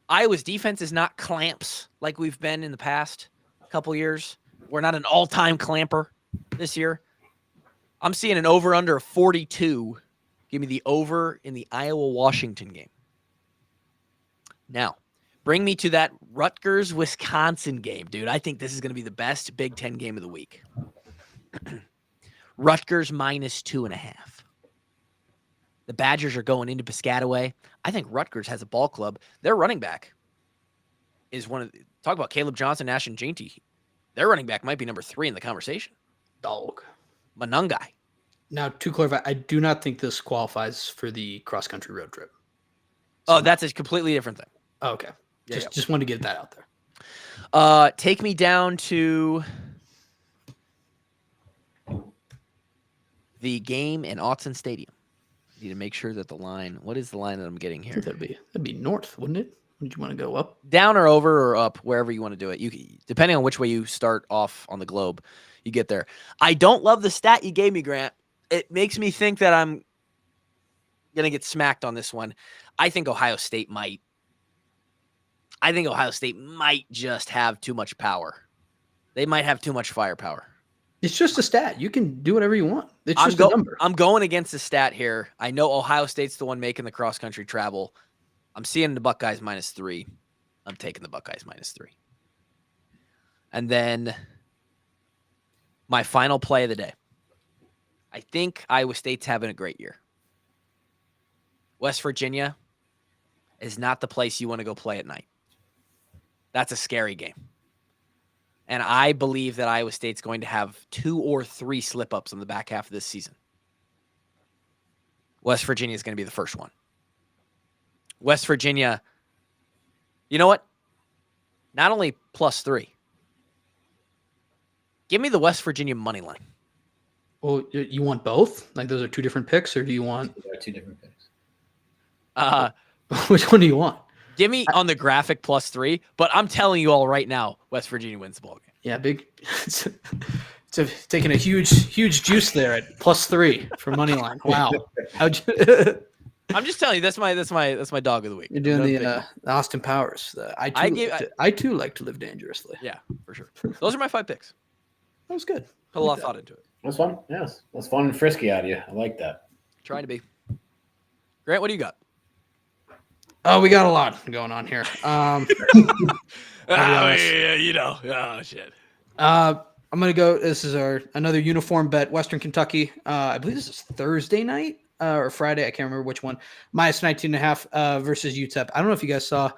Iowa's defense is not clamps like we've been in the past couple years. We're not an all-time clamper this year. I'm seeing an over-under of 42. Give me the over in the Iowa-Washington game. Now, bring me to that Rutgers-Wisconsin game, dude. I think this is going to be the best Big Ten game of the week. Rutgers minus 2.5. The Badgers are going into Piscataway. I think Rutgers has a ball club. Their running back is talk about Caleb Johnson, Ashton Jeanty. Their running back might be number 3 in the conversation. Dog. Manungai. Now, to clarify, I do not think this qualifies for the cross-country road trip. So, that's a completely different thing. Oh, okay. Just wanted to get that out there. Take me down to the game in Autzen Stadium. Need to make sure that the line. What is the line that I'm getting here? That'd be north, wouldn't it? Would you want to go up? Down or over or up, wherever you want to do it. You depending on which way you start off on the globe, you get there. I don't love the stat you gave me, Grant. It makes me think that I'm gonna get smacked on this one. I think Ohio State might just have too much power. They might have too much firepower. It's just a stat. You can do whatever you want. It's just a number. I'm going against the stat here. I know Ohio State's the one making the cross-country travel. I'm seeing the Buckeyes minus 3. I'm taking the Buckeyes minus 3. And then my final play of the day. I think Iowa State's having a great year. West Virginia is not the place you want to go play at night. That's a scary game. And I believe that Iowa State's going to have 2 or 3 slip-ups on the back half of this season. West Virginia is going to be the first one. West Virginia, you know what? Not only plus 3. Give me the West Virginia money line. Well, you want both? Like those are 2 different picks, or do you want? There are 2 different picks. Which one do you want? Give me on the graphic plus 3, but I'm telling you all right now, West Virginia wins the ball game. Yeah, big. It's taking a huge juice there at plus 3 for money line. Wow. I'm just telling you, that's my dog of the week. You're doing the Austin Powers. I too like to live dangerously. Yeah, for sure. Those are my 5 picks. That was good. Put a lot of thought into it. That's fun. Yes, that's fun and frisky out of you. I like that. Trying to be. Grant, what do you got? Oh, we got a lot going on here. Shit. I'm gonna go. This is another uniform bet. Western Kentucky. I believe this is Thursday night or Friday. I can't remember which one. Minus 19.5 versus UTEP. I don't know if you guys saw.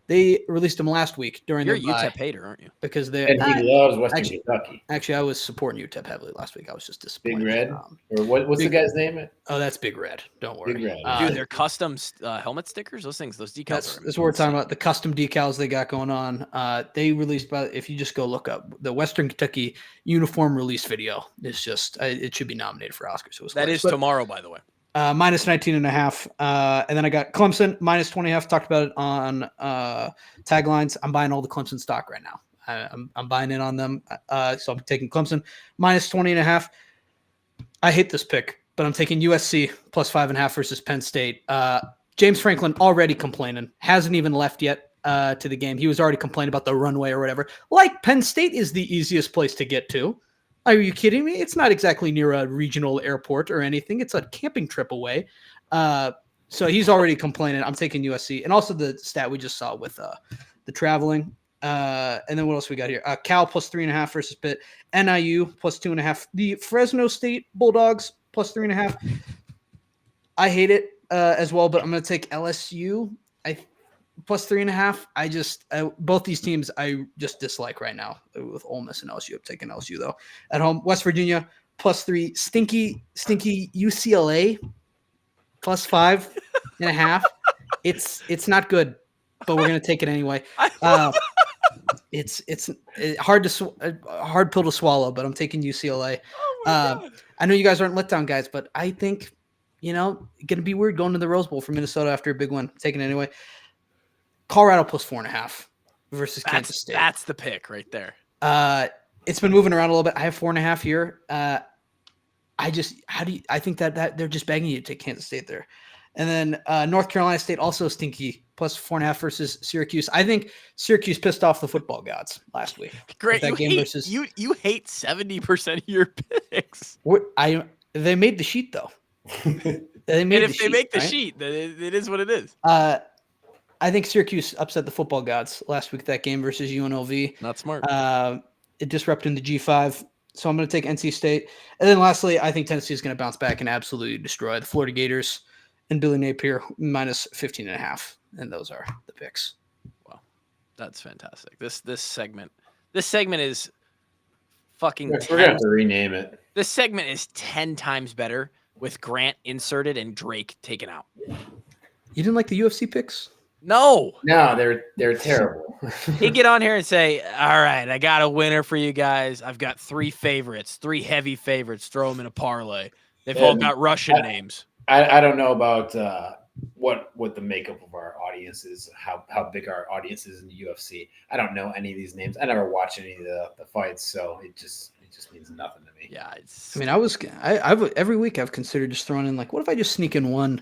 They released them last week during You're their a bye. UTEP hater, aren't you? Because And he loves Western Kentucky. Actually, I was supporting UTEP heavily last week. I was just disappointed. Big Red? Or what's the guy's name? Oh, that's Big Red. Don't worry. Big Red. Dude, they're custom helmet stickers. Those decals. That's what we're talking about. The custom decals they got going on. They released, if you just go look up the Western Kentucky uniform release video, is just it should be nominated for Oscars. So that is tomorrow, by the way. Minus 19.5. And then I got Clemson minus 20.5. Talked about it on taglines. I'm buying all the Clemson stock right now. I'm buying in on them. So I'm taking Clemson minus 20.5. I hate this pick, but I'm taking USC plus 5.5 versus Penn State. James Franklin already complaining. Hasn't even left yet to the game. He was already complaining about the runway or whatever. Like Penn State is the easiest place to get to. Are you kidding me? It's not exactly near a regional airport or anything. It's a camping trip away. So he's already complaining. I'm taking USC. And also the stat we just saw with the traveling. And then what else we got here? Cal plus 3.5 versus Pitt. NIU plus 2.5. The Fresno State Bulldogs plus 3.5. I hate it as well, but I'm going to take LSU. Plus 3.5. I just both these teams I just dislike right now with Ole Miss and LSU. I'm taking LSU though. At home, West Virginia plus 3. Stinky UCLA plus 5.5. It's not good, but we're gonna take it anyway. It's hard pill to swallow, but I'm taking UCLA. I know you guys aren't letdown guys, but I think, going to be weird going to the Rose Bowl for Minnesota after a big win. Taking it anyway. Colorado plus 4.5 versus Kansas State. That's the pick right there. It's been moving around a little bit. I have 4.5 here. I think that they're just begging you to take Kansas State there. And then North Carolina State also stinky, plus 4.5 versus Syracuse. I think Syracuse pissed off the football gods last week. Great. You hate 70% of your picks. They made the sheet though. They make the sheet, then it is what it is. I think Syracuse upset the football gods last week, that game versus UNLV. Not smart. It disrupted the G5. So I'm going to take NC State. And then lastly, I think Tennessee is going to bounce back and absolutely destroy the Florida Gators and Billy Napier minus 15.5. And those are the picks. Wow. That's fantastic. This segment is fucking We're going to have to rename it. This segment is 10 times better with Grant inserted and Drake taken out. You didn't like the UFC picks? No, they're terrible. He'd get on here and say, all right, I got a winner for you guys. I've got 3 favorites, 3 heavy favorites. Throw them in a parlay. They've all got Russian names. I don't know about what the makeup of our audience is, how big our audience is in the UFC. I don't know any of these names. I never watch any of the fights, so it just means nothing to me. Yeah, I've every week I've considered just throwing in what if I just sneak in one?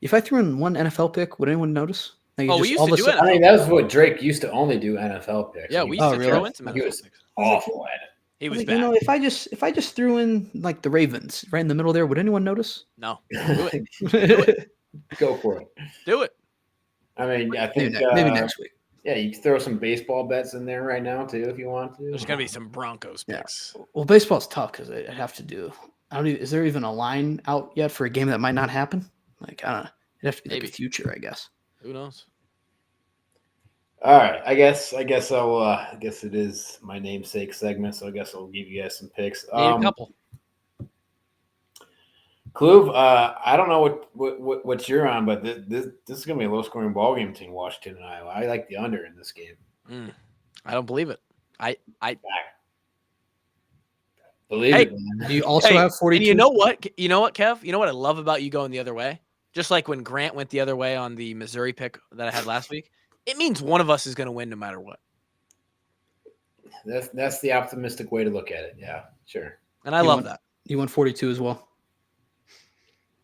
If I threw in one NFL pick, would anyone notice? We used to do it. I mean, that was what Drake used to only do, NFL picks. Yeah, we used to throw in some NFL picks. Awful at it. He was bad. If I just threw in the Ravens right in the middle there, would anyone notice? No. Do it. Go for it. Do it. I mean, I think maybe next week. Yeah, you can throw some baseball bets in there right now too if you want to. There's gonna be some Broncos picks. Yeah. Well, baseball's tough because I have to do. Is there even a line out yet for a game that might not happen? I don't know. It'd have to be the future, I guess. Who knows? All right, I guess it is my namesake segment, so I guess I'll give you guys some picks. Need a couple. Kluv, I don't know what you're on, but this is gonna be a low scoring ball game between Washington and Iowa. I like the under in this game. I don't believe it. I believe it. Man. You also have 42. And you know what, Kev? You know what I love about you going the other way? Just like when Grant went the other way on the Missouri pick that I had last week, it means one of us is going to win no matter what. That's the optimistic way to look at it. Yeah, sure. And I love that. You won 42 as well.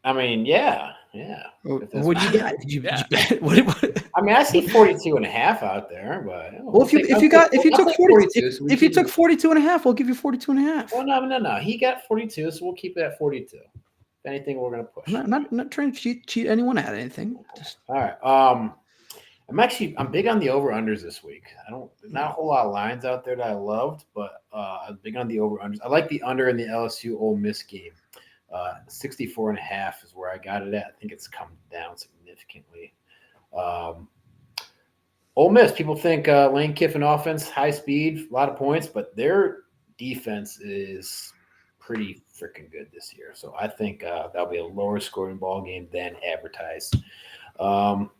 I mean, yeah. What do you got? Did you bet? I mean, I see 42.5 out there, but if you took 42 and a half, we'll give you 42 and a half. Well, no. He got 42, so we'll keep it at 42. If anything, we're gonna push. I'm not trying to cheat anyone out of anything. All right. I'm big on the over-unders this week. Not a whole lot of lines out there that I loved, but I'm big on the over-unders. I like the under in the LSU Ole Miss game. 64.5 is where I got it at. I think it's come down significantly. Ole Miss, people think Lane Kiffin offense, high speed, a lot of points, but their defense is pretty freaking good this year. So I think that'll be a lower scoring ball game than advertised. And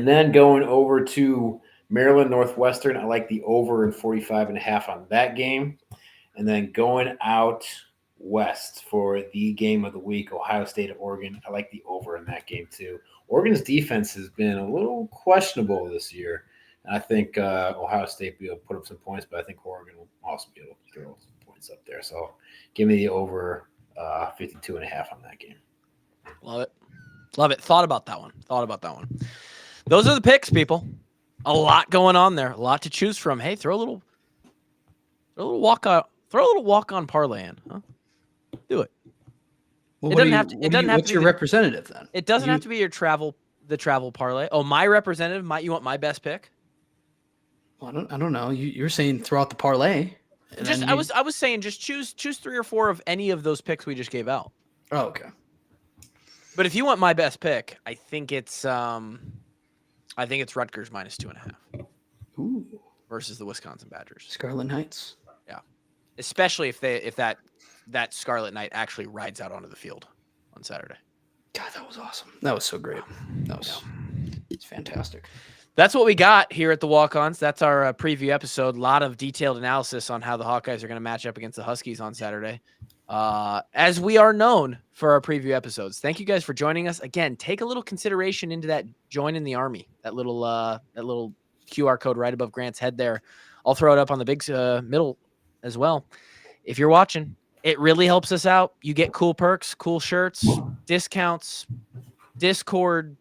then going over to Maryland Northwestern, I like the over in 45.5 on that game. And then going out west for the game of the week, Ohio State at Oregon, I like the over in that game too. Oregon's defense has been a little questionable this year. And I think Ohio State will be able to put up some points, but I think Oregon will also be able to throw some points up there. So give me the over 52.5 on that game. Love it. Thought about that one. Those are the picks, people. A lot going on there. A lot to choose from. Hey, throw a little walk-on parlay in, huh? Do it. Well, what's your representative then? It doesn't have to be the travel parlay. Oh, my representative. You want my best pick? Well, I don't know. You're saying throw out the parlay. I was saying just choose 3 or 4 of any of those picks we just gave out. Oh, okay. But if you want my best pick, I think it's Rutgers minus 2.5. Ooh. Versus the Wisconsin Badgers. Scarlet Knights. Yeah. Especially if that Scarlet Knight actually rides out onto the field on Saturday. God, that was awesome. That was so great. It's fantastic. That's what we got here at the Walk-Ons. That's our preview episode. A lot of detailed analysis on how the Hawkeyes are going to match up against the Huskies on Saturday. as we are known for our preview episodes. Thank you guys for joining us. Again, take a little consideration into that join in the army, that little QR code right above Grant's head there. I'll throw it up on the big middle as well. If you're watching, it really helps us out. You get cool perks, cool shirts, discounts, Discord,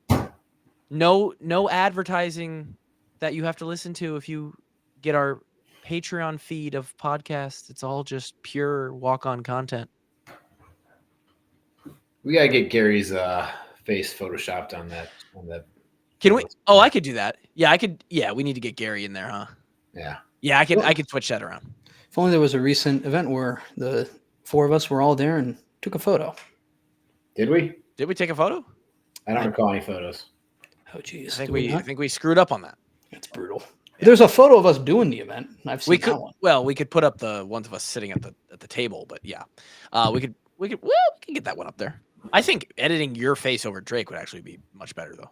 no advertising that you have to listen to if you get our Patreon feed of podcasts. It's all just pure walk-on content. We gotta get Gary's face photoshopped on that. Can we? Oh, I could do that. Yeah, I could. Yeah, we need to get Gary in there, huh? Yeah. Yeah, I could switch that around. If only there was a recent event where the 4 of us were all there and took a photo. Did we? Did we take a photo? I don't recall any photos. Oh, geez. I think we screwed up on that. That's brutal. Yeah. There's a photo of us doing the event. I've seen that one. Well, we could put up the ones of us sitting at the table, but yeah, we can get that one up there. I think editing your face over Drake would actually be much better, though.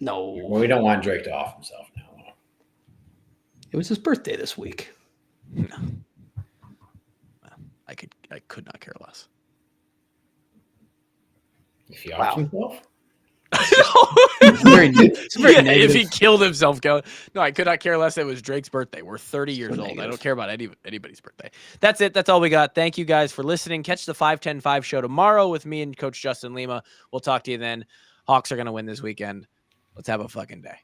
No. Well, we don't want Drake to off himself now. It was his birthday this week. No. I could not care less. If he offed himself? It's very negative. If he killed himself, no, I could not care less. It was Drake's birthday. We're 30 years old. Negative. I don't care about anybody's birthday. That's it. That's all we got. Thank you guys for listening. Catch the 5-10-5 show tomorrow with me and Coach Justin Lima. We'll talk to you then. Hawks are going to win this weekend. Let's have a fucking day.